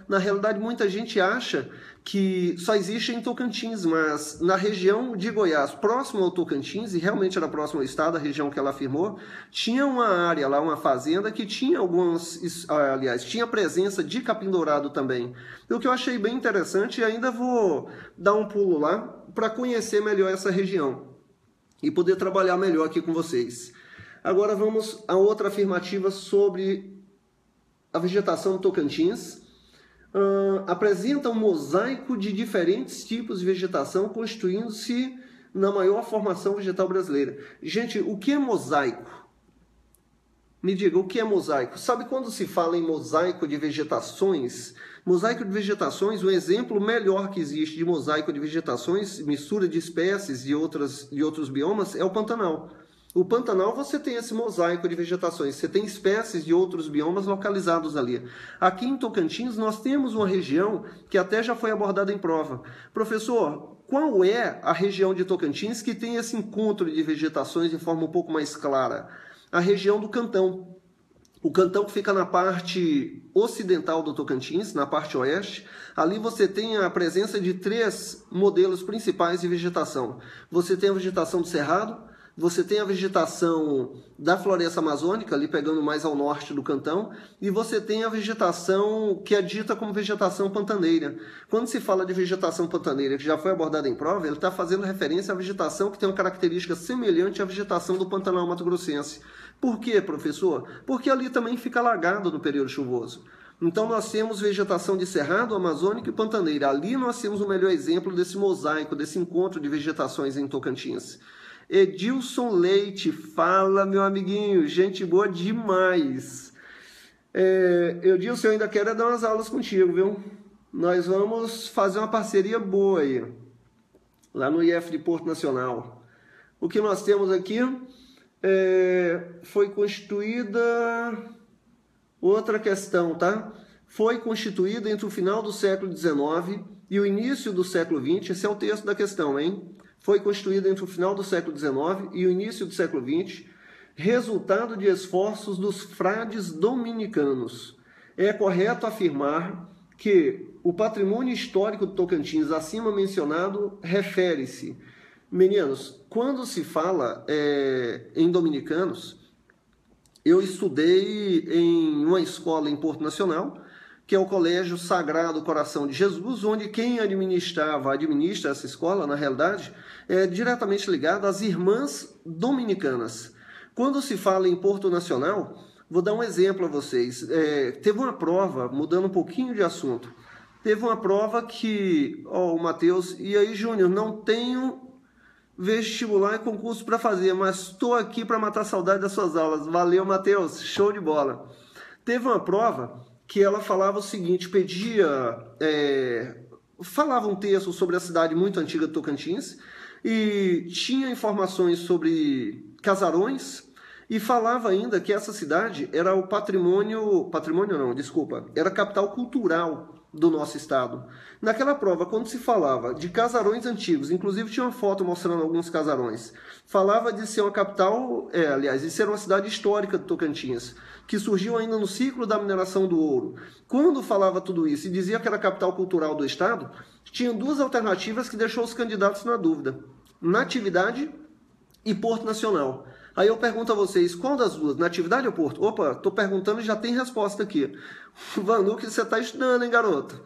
na realidade muita gente acha que só existe em Tocantins, mas na região de Goiás, próximo ao Tocantins, e realmente era próximo ao estado, a região que ela afirmou, tinha uma área lá, uma fazenda, que tinha tinha presença de capim-dourado também. O que eu achei bem interessante, e ainda vou dar um pulo lá para conhecer melhor essa região e poder trabalhar melhor aqui com vocês. Agora vamos a outra afirmativa sobre a vegetação do Tocantins. Apresenta um mosaico de diferentes tipos de vegetação, constituindo-se na maior formação vegetal brasileira. Gente, o que é mosaico? Me diga, o que é mosaico? Sabe quando se fala em mosaico de vegetações? Mosaico de vegetações, um exemplo melhor que existe de mosaico de vegetações, mistura de espécies de outros biomas, é o Pantanal. O Pantanal você tem esse mosaico de vegetações, você tem espécies de outros biomas localizados ali. Aqui em Tocantins nós temos uma região que até já foi abordada em prova. Professor, qual é a região de Tocantins que tem esse encontro de vegetações de forma um pouco mais clara? A região do Cantão. O Cantão que fica na parte ocidental do Tocantins, na parte oeste, ali você tem a presença de 3 modelos principais de vegetação. Você tem a vegetação do Cerrado, você tem a vegetação da floresta amazônica, ali pegando mais ao norte do Cantão, e você tem a vegetação que é dita como vegetação pantaneira. Quando se fala de vegetação pantaneira, que já foi abordada em prova, ele está fazendo referência à vegetação que tem uma característica semelhante à vegetação do Pantanal mato-grossense. Por quê, professor? Porque ali também fica alagado no período chuvoso. Então nós temos vegetação de cerrado, amazônica e pantaneira. Ali nós temos o melhor exemplo desse mosaico, desse encontro de vegetações em Tocantins. Edilson Leite, fala, meu amiguinho, gente boa demais. Edilson, eu ainda quero dar umas aulas contigo, viu? Nós vamos fazer uma parceria boa aí, lá no IF de Porto Nacional. O que nós temos aqui foi constituída... Outra questão, tá? Foi constituída entre o final do século XIX e o início do século XX. Esse é o texto da questão, hein? Foi constituída entre o final do século XIX e o início do século XX, resultado de esforços dos frades dominicanos. É correto afirmar que o patrimônio histórico do Tocantins, acima mencionado, refere-se. Meninos, quando se fala em dominicanos, eu estudei em uma escola em Porto Nacional, que é o Colégio Sagrado Coração de Jesus, onde quem administra essa escola, na realidade, é diretamente ligado às Irmãs Dominicanas. Quando se fala em Porto Nacional, vou dar um exemplo a vocês. Teve uma prova, mudando um pouquinho de assunto, teve uma prova que, o Matheus, e aí, Júnior, não tenho vestibular e concurso para fazer, mas estou aqui para matar a saudade das suas aulas. Valeu, Matheus, show de bola. Teve uma prova que ela falava o seguinte, falava um texto sobre a cidade muito antiga de Tocantins e tinha informações sobre casarões E falava ainda que essa cidade era o era a capital cultural do nosso estado. Naquela prova, quando se falava de casarões antigos, inclusive tinha uma foto mostrando alguns casarões, falava de ser uma capital, de ser uma cidade histórica do Tocantins, que surgiu ainda no ciclo da mineração do ouro. Quando falava tudo isso e dizia que era a capital cultural do estado, tinha duas alternativas que deixou os candidatos na dúvida: Natividade e Porto Nacional. Aí eu pergunto a vocês, qual das duas? Natividade ou Porto? Opa, estou perguntando e já tem resposta aqui. Vanuc, você está estudando, hein, garoto?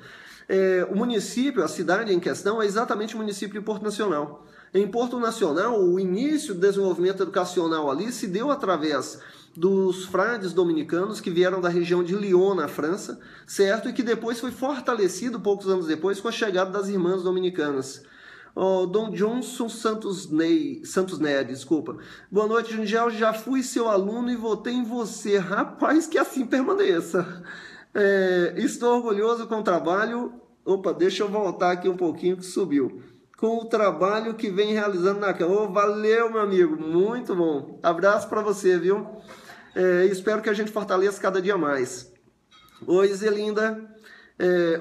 O município, a cidade em questão, é exatamente o município de Porto Nacional. Em Porto Nacional, o início do desenvolvimento educacional ali se deu através dos frades dominicanos que vieram da região de Lyon, na França, certo? E que depois foi fortalecido, poucos anos depois, com a chegada das irmãs dominicanas. Dom Johnson Santos Nery, desculpa. Boa noite, Jundial. Já fui seu aluno e votei em você. Rapaz, que assim permaneça. Estou orgulhoso com o trabalho. Opa, deixa eu voltar aqui um pouquinho que subiu. Com o trabalho que vem realizando na Câmara. Valeu, meu amigo. Muito bom. Abraço para você, viu? Espero que a gente fortaleça cada dia mais. Oi, Zelinda.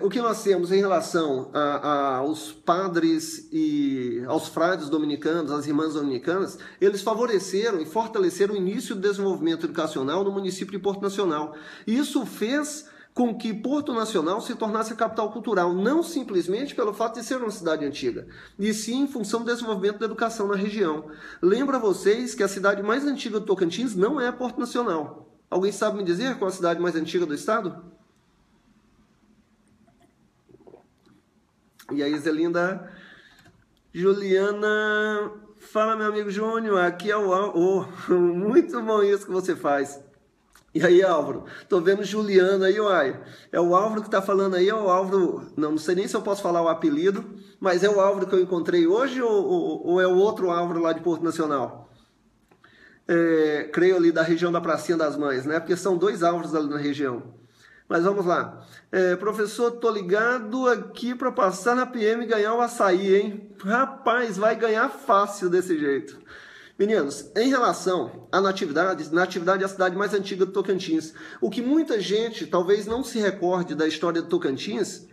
O que nós temos em relação aos padres e aos frades dominicanos, às irmãs dominicanas, eles favoreceram e fortaleceram o início do desenvolvimento educacional no município de Porto Nacional. Isso fez com que Porto Nacional se tornasse a capital cultural, não simplesmente pelo fato de ser uma cidade antiga, e sim em função do desenvolvimento da educação na região. Lembro a vocês que a cidade mais antiga do Tocantins não é Porto Nacional. Alguém sabe me dizer qual é a cidade mais antiga do estado? E aí, Zelinda, Juliana, fala, meu amigo Júnior, aqui é o Álvaro. Muito bom isso que você faz. E aí, Álvaro, tô vendo Juliana aí, uai. É o Álvaro que tá falando aí, é o Álvaro, não sei nem se eu posso falar o apelido, mas é o Álvaro que eu encontrei hoje ou é o outro Álvaro lá de Porto Nacional? Creio ali da região da Pracinha das Mães, né? Porque são dois Álvaros ali na região. Mas vamos lá. Professor, tô ligado aqui para passar na PM e ganhar o açaí, hein? Rapaz, vai ganhar fácil desse jeito. Meninos, em relação à Natividade é a cidade mais antiga do Tocantins. O que muita gente talvez não se recorde da história do Tocantins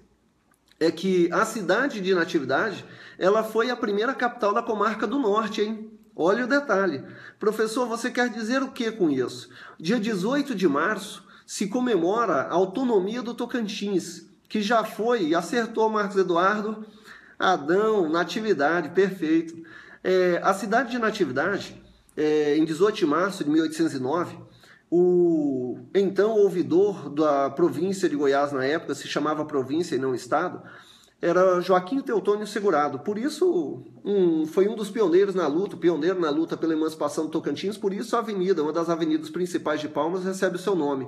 é que a cidade de Natividade, ela foi a primeira capital da comarca do Norte, hein? Olha o detalhe. Professor, você quer dizer o que com isso? Dia 18 de março, se comemora a autonomia do Tocantins, que já foi, acertou Marcos Eduardo, Adão, Natividade, perfeito. A cidade de Natividade, em 18 de março de 1809, o então ouvidor da província de Goiás na época, se chamava província e não estado, era Joaquim Teutônio Segurado. Por isso, foi um dos pioneiros na luta, pioneiro na luta pela emancipação do Tocantins, por isso a avenida, uma das avenidas principais de Palmas, recebe o seu nome,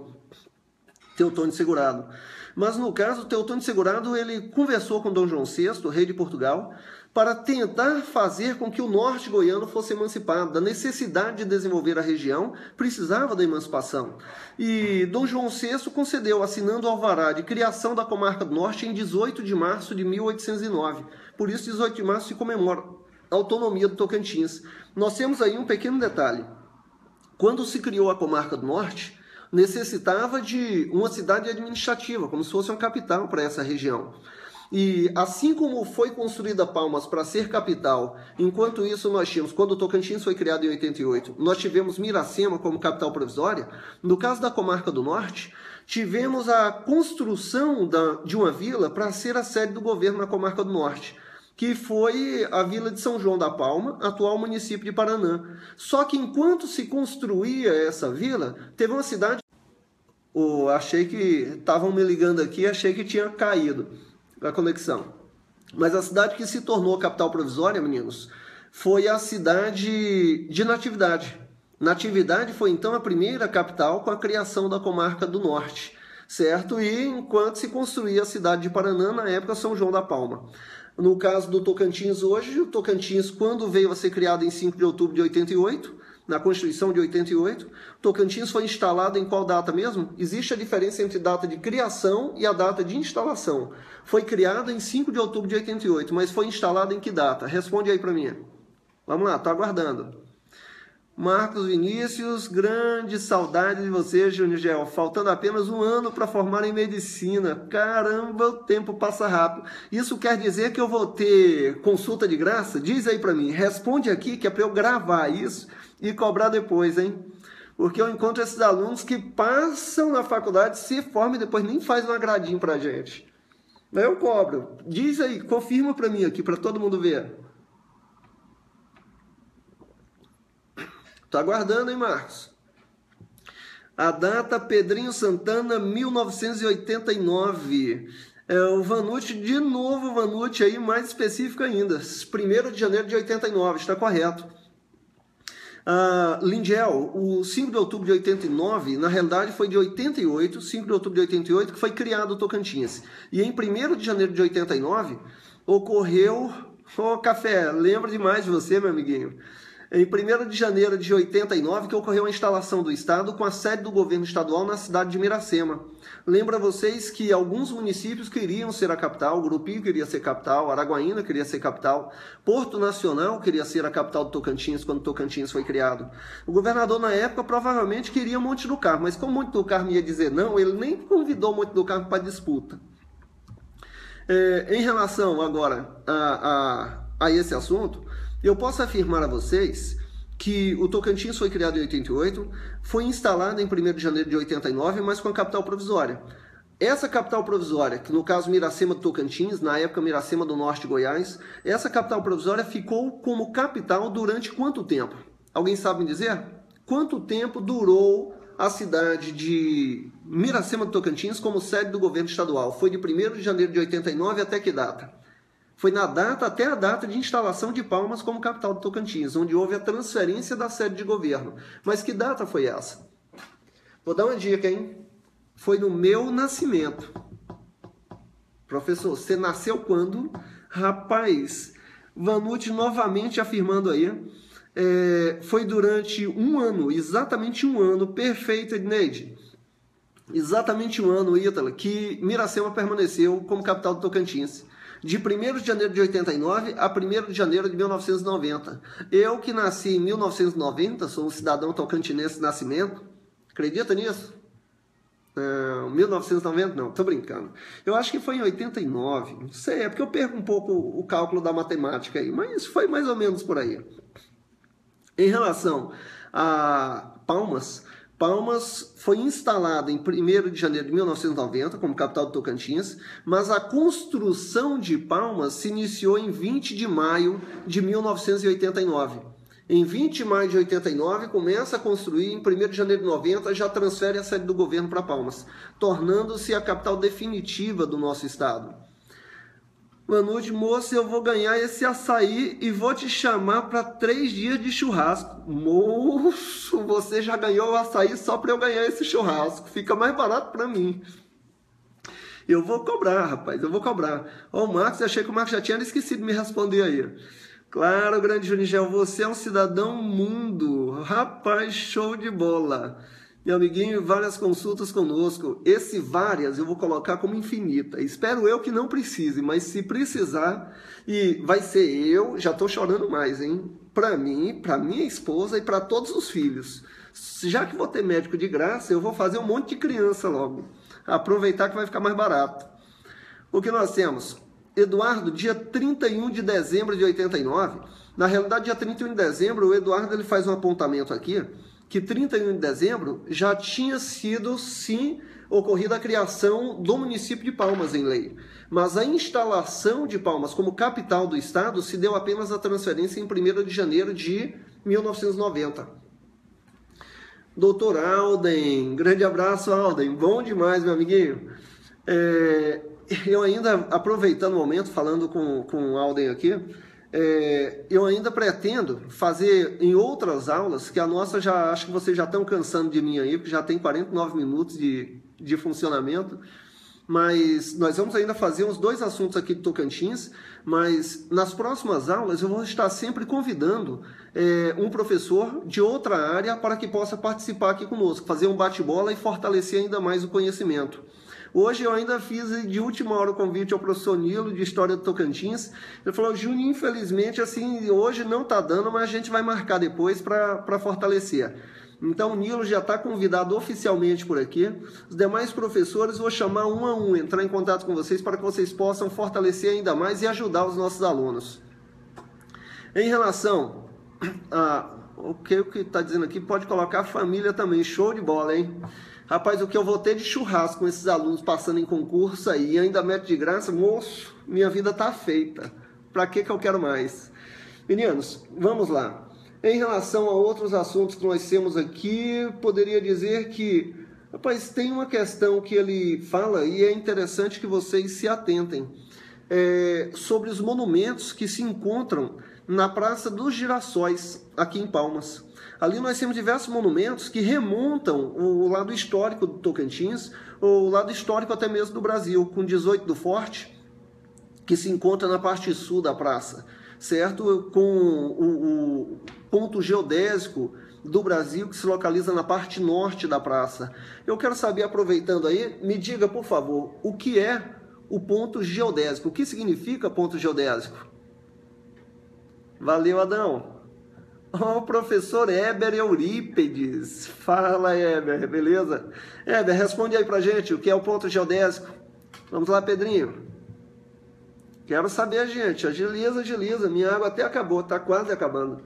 Teutônio Segurado. Mas no caso, Teutônio Segurado, ele conversou com Dom João VI, rei de Portugal, para tentar fazer com que o norte goiano fosse emancipado. Da necessidade de desenvolver a região, precisava da emancipação. E Dom João VI concedeu, assinando o alvará de criação da comarca do Norte em 18 de março de 1809. Por isso, 18 de março se comemora a autonomia do Tocantins. Nós temos aí um pequeno detalhe. Quando se criou a comarca do Norte, necessitava de uma cidade administrativa, como se fosse uma capital para essa região. E assim como foi construída Palmas para ser capital, enquanto isso nós tínhamos, quando o Tocantins foi criado em 88, nós tivemos Miracema como capital provisória. No caso da comarca do Norte, tivemos a construção de uma vila para ser a sede do governo na comarca do Norte, que foi a vila de São João da Palma, atual município de Paranã. Só que enquanto se construía essa vila, teve uma cidade... achei que estavam me ligando aqui, achei que tinha caído a conexão. Mas a cidade que se tornou capital provisória, meninos, foi a cidade de Natividade. Natividade foi então a primeira capital com a criação da comarca do Norte, certo? E enquanto se construía a cidade de Paranã, na época São João da Palma. No caso do Tocantins hoje, o Tocantins, quando veio a ser criado em 5 de outubro de 88, na Constituição de 88, Tocantins foi instalado em qual data mesmo? Existe a diferença entre data de criação e a data de instalação. Foi criado em 5 de outubro de 88, mas foi instalado em que data? Responde aí para mim. Vamos lá, estou aguardando. Marcos Vinícius, grande saudade de você, Júnior Gel. Faltando apenas um ano para formar em medicina. Caramba, o tempo passa rápido. Isso quer dizer que eu vou ter consulta de graça? Diz aí para mim, responde aqui que é para eu gravar isso e cobrar depois, hein? Porque eu encontro esses alunos que passam na faculdade, se formam e depois nem faz um agradinho pra gente. Mas eu cobro. Diz aí, confirma para mim aqui, para todo mundo ver. Tô aguardando, hein, Marcos? A data, Pedrinho Santana, 1989. O Vanucci, de novo o Vanucci aí, mais específico ainda. 1º de janeiro de 89, está correto. Lingel, o 5 de outubro de 89, na realidade foi de 88, 5 de outubro de 88, que foi criado o Tocantins. E em 1º de janeiro de 89, ocorreu... Café, lembro demais de você, meu amiguinho. Em 1º de janeiro de 89, que ocorreu a instalação do Estado com a sede do governo estadual na cidade de Miracema. Lembra vocês que alguns municípios queriam ser a capital, Grupinho queria ser capital, Araguaína queria ser capital, Porto Nacional queria ser a capital do Tocantins quando Tocantins foi criado. O governador na época provavelmente queria Monte do Carmo, mas como Monte do Carmo ia dizer não, ele nem convidou Monte do Carmo para disputa. Em relação agora a esse assunto, eu posso afirmar a vocês que o Tocantins foi criado em 88, foi instalado em 1º de janeiro de 89, mas com a capital provisória. Essa capital provisória, que no caso Miracema do Tocantins, na época Miracema do Norte de Goiás, essa capital provisória ficou como capital durante quanto tempo? Alguém sabe me dizer? Quanto tempo durou a cidade de Miracema do Tocantins como sede do governo estadual? Foi de 1º de janeiro de 89 até que data? Foi na data, até a data de instalação de Palmas como capital do Tocantins, onde houve a transferência da sede de governo. Mas que data foi essa? Vou dar uma dica, hein? Foi no meu nascimento. Professor, você nasceu quando? Rapaz, Vanucci novamente afirmando aí. Foi durante um ano, exatamente um ano, perfeito, Edneide. Exatamente um ano, Ítala, que Miracema permaneceu como capital do Tocantins. De 1º de janeiro de 89 a 1º de janeiro de 1990. Eu que nasci em 1990, sou um cidadão tocantinense de nascimento. Acredita nisso? 1990? Não, tô brincando. Eu acho que foi em 89. Não sei, é porque eu perco um pouco o cálculo da matemática aí. Mas foi mais ou menos por aí. Em relação a Palmas... Palmas foi instalada em 1º de janeiro de 1990 como capital do Tocantins, mas a construção de Palmas se iniciou em 20 de maio de 1989. Em 20 de maio de 89, começa a construir, em 1º de janeiro de 90, já transfere a sede do governo para Palmas, tornando-se a capital definitiva do nosso estado. Vanucci, moço, eu vou ganhar esse açaí e vou te chamar para 3 dias de churrasco. Moço, você já ganhou o açaí só para eu ganhar esse churrasco. Fica mais barato para mim. Eu vou cobrar, rapaz, eu vou cobrar. Ó, o Marcos, achei que o Marcos já tinha esquecido de me responder aí. Claro, grande Junigel, você é um cidadão mundo. Rapaz, show de bola. Meu amiguinho, várias consultas conosco. Esse várias eu vou colocar como infinita. Espero eu que não precise, mas se precisar, e vai ser eu, já estou chorando mais, hein? Para mim, para minha esposa e para todos os filhos. Já que vou ter médico de graça, eu vou fazer um monte de criança logo. Aproveitar que vai ficar mais barato. O que nós temos? Eduardo, dia 31 de dezembro de 89. Na realidade, dia 31 de dezembro, o Eduardo ele faz um apontamento aqui, que 31 de dezembro já tinha sido, sim, ocorrida a criação do município de Palmas em lei. Mas a instalação de Palmas como capital do estado se deu apenas a transferência em 1º de janeiro de 1990. Doutor Alden, grande abraço, Alden, bom demais, meu amiguinho. Eu ainda, aproveitando o momento, falando com o Alden aqui, eu ainda pretendo fazer em outras aulas, que a nossa já, acho que vocês já estão cansando de mim aí, porque já tem 49 minutos de funcionamento, mas nós vamos ainda fazer uns 2 assuntos aqui de Tocantins, mas nas próximas aulas eu vou estar sempre convidando um professor de outra área para que possa participar aqui conosco, fazer um bate-bola e fortalecer ainda mais o conhecimento. Hoje eu ainda fiz de última hora o convite ao professor Nilo de História do Tocantins. Ele falou, Júnior, infelizmente, assim, hoje não está dando, mas a gente vai marcar depois para fortalecer. Então o Nilo já está convidado oficialmente por aqui. Os demais professores vou chamar um a um, entrar em contato com vocês para que vocês possam fortalecer ainda mais e ajudar os nossos alunos. Em relação a o que está dizendo aqui, pode colocar a família também, show de bola, hein? Rapaz, o que eu vou ter de churrasco com esses alunos passando em concurso aí e ainda mete de graça, moço, minha vida tá feita. Para que eu quero mais? Meninos, vamos lá. Em relação a outros assuntos que nós temos aqui, poderia dizer que, rapaz, tem uma questão que ele fala e é interessante que vocês se atentem. Sobre os monumentos que se encontram na Praça dos Girassóis, aqui em Palmas. Ali nós temos diversos monumentos que remontam o lado histórico do Tocantins, ou o lado histórico até mesmo do Brasil, com 18 do Forte, que se encontra na parte sul da praça, certo? Com o ponto geodésico do Brasil, que se localiza na parte norte da praça. Eu quero saber, aproveitando aí, me diga, por favor, o que é o ponto geodésico? O que significa ponto geodésico? Valeu, Adão. O professor Éber Eurípedes. Fala, Éber, beleza? Éber, responde aí pra gente o que é o ponto geodésico. Vamos lá, Pedrinho. Quero saber, gente. Agiliza, agiliza. Minha água até acabou, tá quase acabando.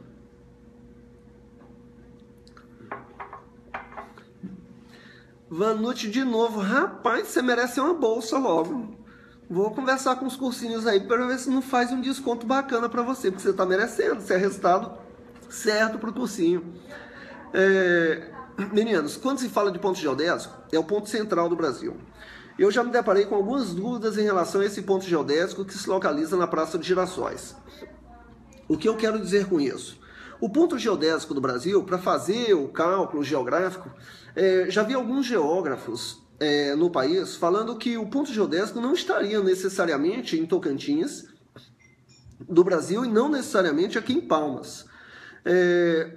Vanucci de novo. Rapaz, você merece uma bolsa logo. Vou conversar com os cursinhos aí para ver se não faz um desconto bacana para você, porque você está merecendo, você é resultado certo para o cursinho. Meninos, quando se fala de ponto geodésico, é o ponto central do Brasil. Eu já me deparei com algumas dúvidas em relação a esse ponto geodésico que se localiza na Praça de Girassóis. O que eu quero dizer com isso? O ponto geodésico do Brasil, para fazer o cálculo geográfico, já vi alguns geógrafos no país falando que o ponto geodésico não estaria necessariamente em Tocantins do Brasil e não necessariamente aqui em Palmas.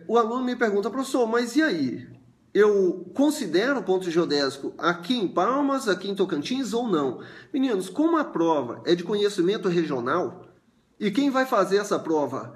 O aluno me pergunta, professor, mas e aí? Eu considero o ponto geodésico aqui em Palmas, aqui em Tocantins ou não? Meninos, como a prova é de conhecimento regional, e quem vai fazer essa prova,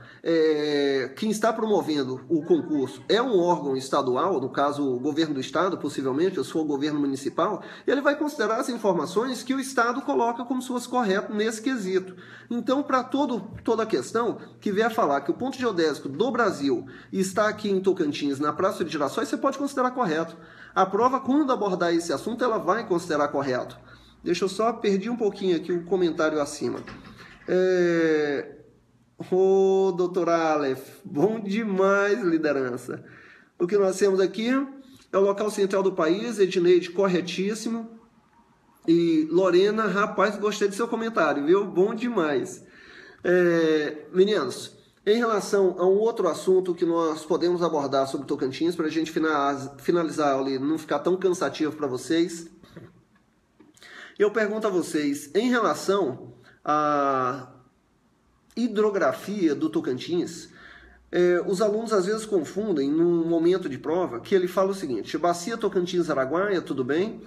quem está promovendo o concurso, é um órgão estadual, no caso o governo do estado, possivelmente, ou se for o governo municipal, ele vai considerar as informações que o estado coloca como se fosse correto nesse quesito. Então, para toda a questão que vier falar que o ponto geodésico do Brasil está aqui em Tocantins, na Praça de Girassóis, você pode considerar correto. A prova, quando abordar esse assunto, ela vai considerar correto. Deixa eu só perdi um pouquinho aqui o comentário acima. Doutor Aleph, bom demais, liderança. O que nós temos aqui é o local central do país. Edneide, corretíssimo. E Lorena, rapaz, gostei do seu comentário, viu? Bom demais. Meninos, em relação a um outro assunto que nós podemos abordar sobre Tocantins, para a gente finalizar a aula e não ficar tão cansativo para vocês, eu pergunto a vocês, em relação a hidrografia do Tocantins, os alunos às vezes confundem num momento de prova que ele fala o seguinte: Bacia Tocantins-Araguaia, tudo bem?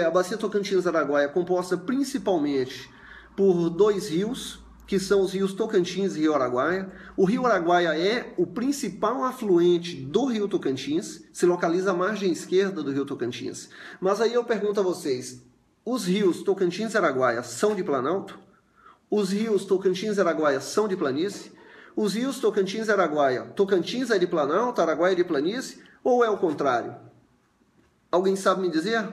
A Bacia Tocantins-Araguaia é composta principalmente por dois rios, que são os rios Tocantins e Rio Araguaia. O Rio Araguaia é o principal afluente do Rio Tocantins, se localiza à margem esquerda do Rio Tocantins. Mas aí eu pergunto a vocês, os rios Tocantins e Araguaia são de Planalto? Os rios Tocantins e Araguaia são de planície? Os rios Tocantins e Araguaia, Tocantins é de Planalto, Araguaia é de planície? Ou é o contrário? Alguém sabe me dizer?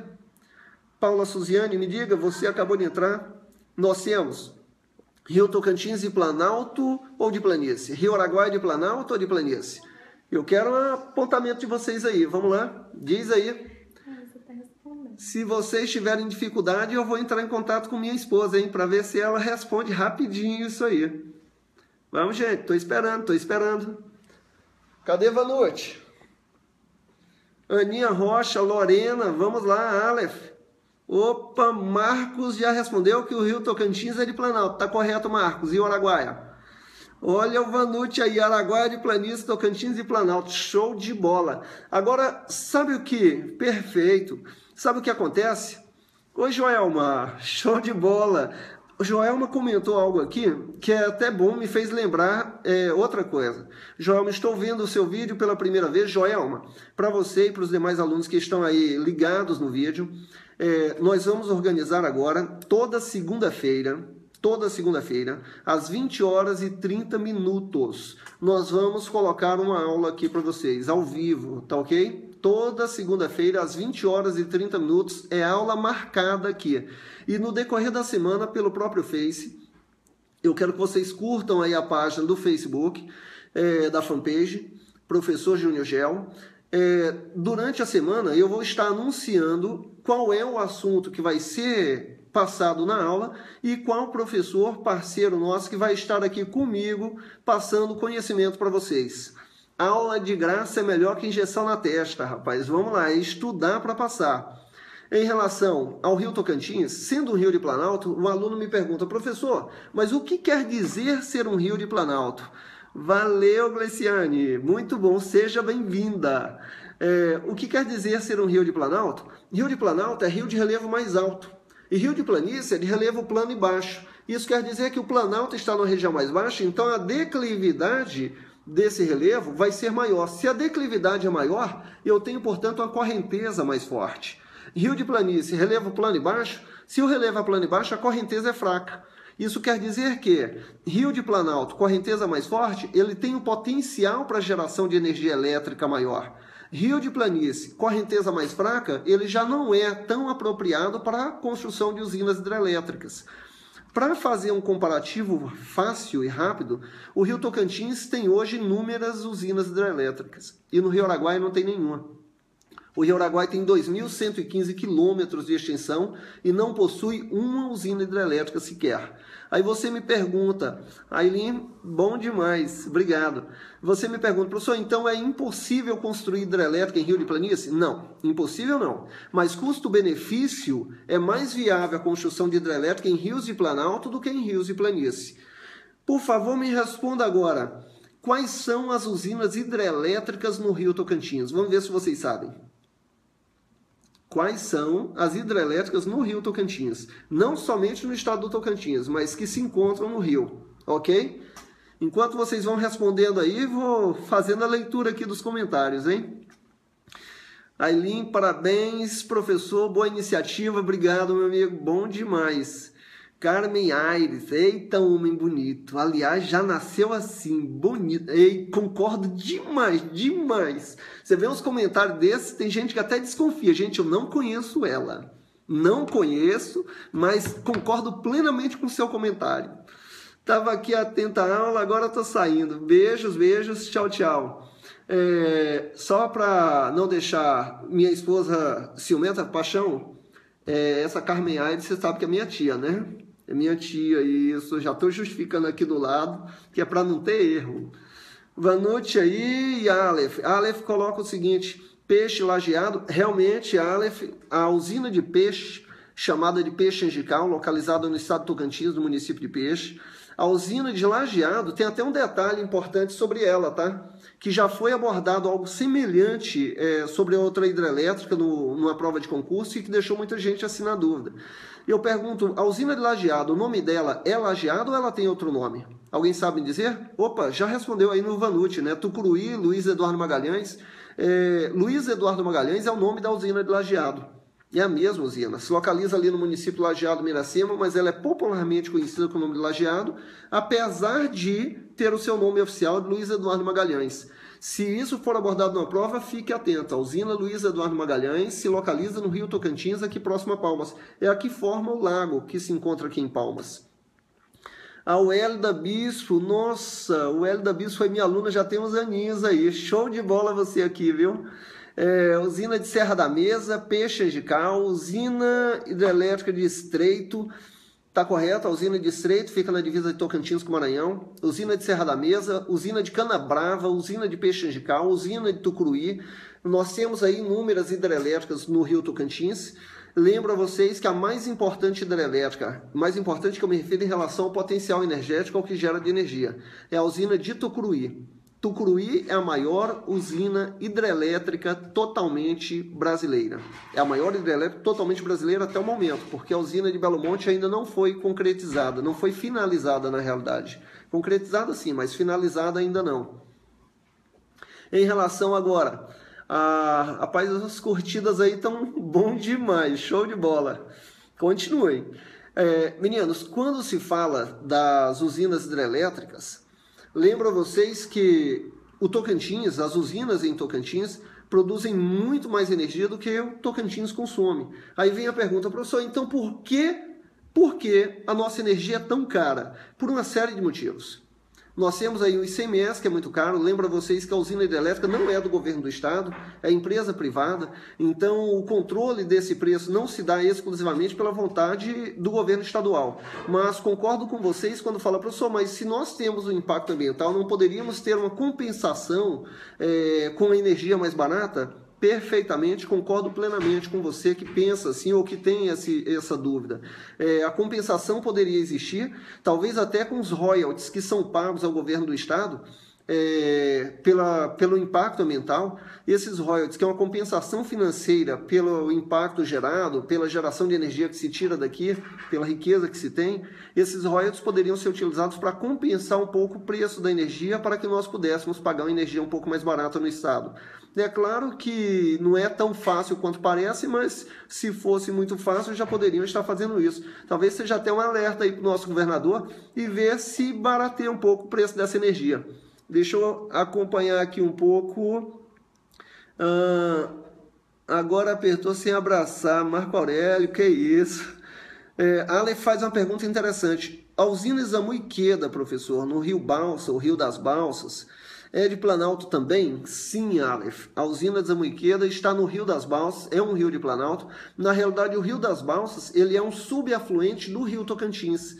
Paula Suziane, me diga, você acabou de entrar. Nós temos Rio Tocantins de Planalto ou de planície? Rio Araguaia de Planalto ou de planície? Eu quero um apontamento de vocês aí. Vamos lá, diz aí. Se vocês tiverem dificuldade, eu vou entrar em contato com minha esposa, hein, para ver se ela responde rapidinho isso aí. Vamos, gente, tô esperando. Cadê Vanucci? Aninha Rocha, Lorena, vamos lá, Aleph. Opa, Marcos já respondeu que o Rio Tocantins é de Planalto. Tá correto, Marcos. E o Araguaia? Olha o Vanucci aí, Araguaia de planície, Tocantins e Planalto. Show de bola. Agora, sabe o que? Perfeito. Sabe o que acontece? Oi, Joelma, show de bola. O Joelma comentou algo aqui que é até bom, me fez lembrar outra coisa. Joelma, estou vendo o seu vídeo pela primeira vez. Joelma, para você e para os demais alunos que estão aí ligados no vídeo, nós vamos organizar agora toda segunda-feira, às 20 horas e 30 minutos, nós vamos colocar uma aula aqui para vocês, ao vivo, tá ok? Toda segunda-feira, às 20 horas e 30 minutos, é aula marcada aqui. E no decorrer da semana, pelo próprio Face, eu quero que vocês curtam aí a página do Facebook, da fanpage, Professor Júnior Gel. Durante a semana, eu vou estar anunciando qual é o assunto que vai ser passado na aula e qual professor parceiro nosso que vai estar aqui comigo passando conhecimento para vocês. Aula de graça é melhor que injeção na testa, rapaz. Vamos lá, estudar para passar. Em relação ao Rio Tocantins, sendo um rio de Planalto, um aluno me pergunta, professor, mas o que quer dizer ser um rio de Planalto? Valeu, Gleciane, muito bom, seja bem-vinda. O que quer dizer ser um rio de Planalto? Rio de Planalto é rio de relevo mais alto. E rio de planície é de relevo plano e baixo. Isso quer dizer que o Planalto está na região mais baixa, então a declividade desse relevo vai ser maior. Se a declividade é maior, eu tenho, portanto, uma correnteza mais forte. Rio de planície, relevo plano e baixo, se o relevo é plano e baixo, a correnteza é fraca. Isso quer dizer que rio de Planalto, correnteza mais forte, ele tem um potencial para geração de energia elétrica maior. Rio de planície, correnteza mais fraca, ele já não é tão apropriado para a construção de usinas hidrelétricas. Para fazer um comparativo fácil e rápido, o Rio Tocantins tem hoje inúmeras usinas hidrelétricas e no Rio Araguaia não tem nenhuma. O Rio Araguaia tem 2.115 quilômetros de extensão e não possui uma usina hidrelétrica sequer. Aí você me pergunta, Aileen, bom demais, obrigado. Você me pergunta, professor, então é impossível construir hidrelétrica em rio de planície? Não, impossível não. Mas custo-benefício é mais viável a construção de hidrelétrica em rios de Planalto do que em rios de planície. Por favor, me responda agora, quais são as usinas hidrelétricas no Rio Tocantins? Vamos ver se vocês sabem. Quais são as hidrelétricas no Rio Tocantins? Não somente no estado do Tocantins, mas que se encontram no rio, ok? Enquanto vocês vão respondendo aí, vou fazendo a leitura aqui dos comentários, hein? Aileen, parabéns, professor, boa iniciativa, obrigado, meu amigo, bom demais. Carmen Aires, eita homem bonito, aliás, já nasceu assim, bonito, ei, concordo demais, demais. Você vê uns comentários desses, tem gente que até desconfia, gente, eu não conheço ela, não conheço, mas concordo plenamente com o seu comentário. Estava aqui atenta à aula, agora estou saindo, beijos, beijos, tchau, tchau. Só para não deixar minha esposa ciumenta, paixão, essa Carmen Aires, você sabe que é minha tia, né? É minha tia, isso, já estou justificando aqui do lado, que é para não ter erro. Vanucci aí e Aleph. Aleph coloca o seguinte, peixe lajeado, realmente, Aleph, a usina de peixe, chamada de Peixe Angical, localizada no estado de Tocantins, no município de Peixe. A usina de Lajeado tem até um detalhe importante sobre ela, tá? Que já foi abordado algo semelhante sobre outra hidrelétrica numa prova de concurso e que deixou muita gente assim na dúvida. Eu pergunto, a usina de Lajeado, o nome dela é Lajeado ou ela tem outro nome? Alguém sabe me dizer? Opa, já respondeu aí no Vanucci, né? Tucuruí, Luiz Eduardo Magalhães. Luiz Eduardo Magalhães é o nome da usina de Lajeado. É a mesma usina, se localiza ali no município Lajeado Miracema, mas ela é popularmente conhecida com o nome de Lajeado, apesar de ter o seu nome oficial de Luiz Eduardo Magalhães. Se isso for abordado na prova, fique atento. A usina Luiz Eduardo Magalhães se localiza no Rio Tocantins, aqui próximo a Palmas. É a que forma o lago que se encontra aqui em Palmas. A Welda Bispo, nossa, o Welda Bispo foi minha aluna já tem uns aninhos aí. Show de bola você aqui, viu? Usina de Serra da Mesa, Peixe Angical, usina hidrelétrica de Estreito, tá correto? A usina de Estreito fica na divisa de Tocantins com Maranhão, usina de Serra da Mesa, usina de Canabrava, usina de Peixe Angical, usina de Tucuruí. Nós temos aí inúmeras hidrelétricas no Rio Tocantins. Lembro a vocês que a mais importante hidrelétrica, mais importante que eu me refiro em relação ao potencial energético, ao que gera de energia, é a usina de Tucuruí. Tucuruí é a maior usina hidrelétrica totalmente brasileira. É a maior hidrelétrica totalmente brasileira até o momento, porque a usina de Belo Monte ainda não foi concretizada, não foi finalizada na realidade. Concretizada sim, mas finalizada ainda não. Em relação agora, rapaz, as curtidas aí estão bom demais, show de bola. Continuem. Meninos, quando se fala das usinas hidrelétricas, lembro a vocês que o Tocantins, as usinas em Tocantins, produzem muito mais energia do que o Tocantins consome. Aí vem a pergunta, professor, então por que a nossa energia é tão cara? Por uma série de motivos. Nós temos aí o ICMS, que é muito caro. Lembro a vocês que a usina hidrelétrica não é do governo do estado, é empresa privada. Então, o controle desse preço não se dá exclusivamente pela vontade do governo estadual. Mas concordo com vocês quando fala, professor, mas se nós temos um impacto ambiental, não poderíamos ter uma compensação com a energia mais barata? Perfeitamente, concordo plenamente com você que pensa assim ou que tem essa dúvida. A compensação poderia existir, talvez até com os royalties que são pagos ao governo do estado pelo impacto ambiental. Esses royalties, que é uma compensação financeira pelo impacto gerado, pela geração de energia que se tira daqui, pela riqueza que se tem, esses royalties poderiam ser utilizados para compensar um pouco o preço da energia para que nós pudéssemos pagar uma energia um pouco mais barata no estado. É claro que não é tão fácil quanto parece, mas se fosse muito fácil, já poderiam estar fazendo isso. Talvez seja até um alerta aí para o nosso governador e ver se barateia um pouco o preço dessa energia. Deixa eu acompanhar aqui um pouco. Agora apertou sem abraçar. Marco Aurélio, que isso? Aleph faz uma pergunta interessante. A usina Zamuiqueda, professor, no Rio Balsa, o Rio das Balsas, é de Planalto também? Sim, Aleph. A usina de Zamuiqueda está no Rio das Balsas, é um rio de Planalto. Na realidade, o Rio das Balsas ele é um subafluente do Rio Tocantins.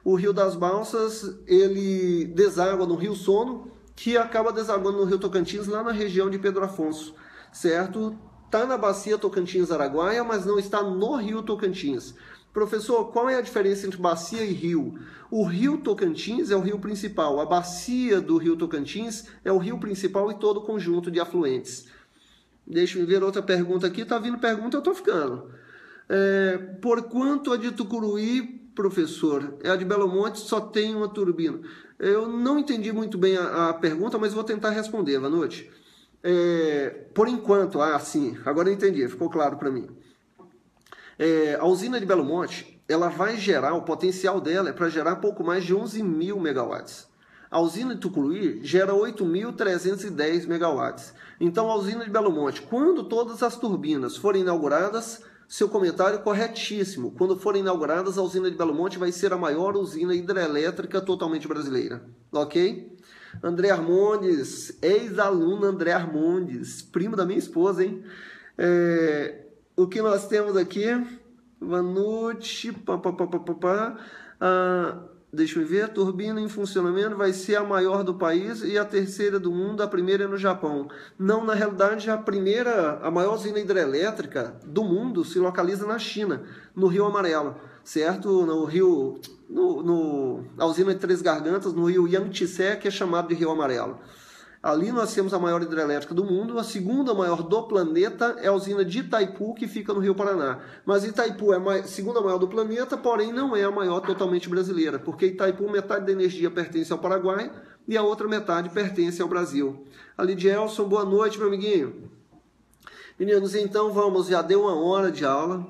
O Rio das Balsas ele deságua no Rio Sono, que acaba desaguando no Rio Tocantins, lá na região de Pedro Afonso, certo? Está na bacia Tocantins-Araguaia, mas não está no Rio Tocantins. Professor, qual é a diferença entre bacia e rio? O rio Tocantins é o rio principal, a bacia do rio Tocantins é o rio principal e todo o conjunto de afluentes. Deixa eu ver outra pergunta aqui, tá vindo pergunta, eu tô ficando. Por quanto a de Tucuruí, professor? A de Belo Monte só tem uma turbina. Eu não entendi muito bem a pergunta, mas vou tentar responder, Vanucci. Por enquanto, sim, agora eu entendi, ficou claro para mim. A usina de Belo Monte, ela vai gerar, o potencial dela é para gerar pouco mais de 11.000 megawatts. A usina de Tucuruí gera 8.310 megawatts. Então, a usina de Belo Monte, quando todas as turbinas forem inauguradas, seu comentário é corretíssimo. Quando forem inauguradas, a usina de Belo Monte vai ser a maior usina hidrelétrica totalmente brasileira. Ok? André Armondes, ex-aluno André Armondes, primo da minha esposa, hein? O que nós temos aqui? Vanucci, deixa eu ver, a turbina em funcionamento vai ser a maior do país e a terceira do mundo, a primeira é no Japão. Não, na realidade, a maior usina hidrelétrica do mundo se localiza na China, no Rio Amarelo, certo? A usina de Três Gargantas, no rio Yangtze, que é chamado de Rio Amarelo. Ali nós temos a maior hidrelétrica do mundo, a segunda maior do planeta é a usina de Itaipu, que fica no Rio Paraná. Mas Itaipu é a segunda maior do planeta, porém não é a maior totalmente brasileira, porque Itaipu, metade da energia pertence ao Paraguai e a outra metade pertence ao Brasil. Lidielson, boa noite, meu amiguinho. Meninos, então vamos, já deu 1 hora de aula.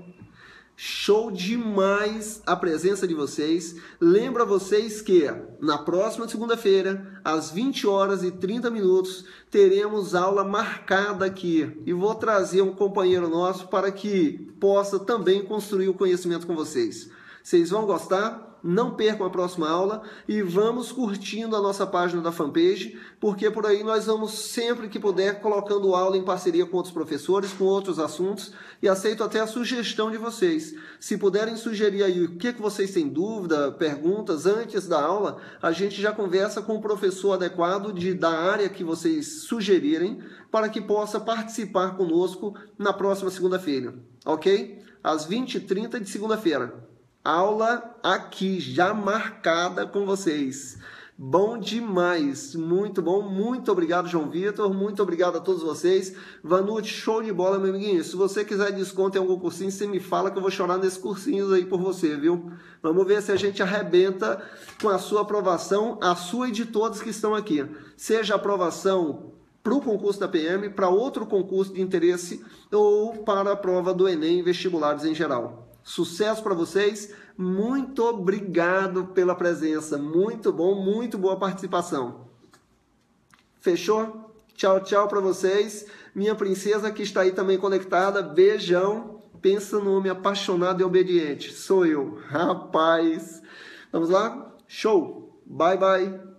Show demais a presença de vocês. Lembro a vocês que na próxima segunda-feira, às 20 horas e 30 minutos, teremos aula marcada aqui. E vou trazer um companheiro nosso para que possa também construir o conhecimento com vocês. Vocês vão gostar? Não percam a próxima aula e vamos curtindo a nossa página da fanpage, porque por aí nós vamos sempre que puder colocando aula em parceria com outros professores, com outros assuntos, e aceito até a sugestão de vocês. Se puderem sugerir aí o que vocês têm dúvida, perguntas antes da aula, a gente já conversa com o professor adequado da área que vocês sugerirem, para que possa participar conosco na próxima segunda-feira, ok? Às 20h30 de segunda-feira. Aula aqui, já marcada com vocês. Bom demais, muito bom, muito obrigado, João Vitor, muito obrigado a todos vocês. Vanucci, show de bola, meu amiguinho. Se você quiser desconto em algum cursinho, você me fala que eu vou chorar nesses cursinhos aí por você, viu? Vamos ver se a gente arrebenta com a sua aprovação, a sua e de todos que estão aqui. Seja aprovação para o concurso da PM, para outro concurso de interesse ou para a prova do Enem e vestibulares em geral. Sucesso para vocês, muito obrigado pela presença, muito bom, muito boa participação. Fechou? Tchau, tchau para vocês. Minha princesa que está aí também conectada, beijão. Pensa no homem apaixonado e obediente, sou eu, rapaz. Vamos lá? Show, bye bye.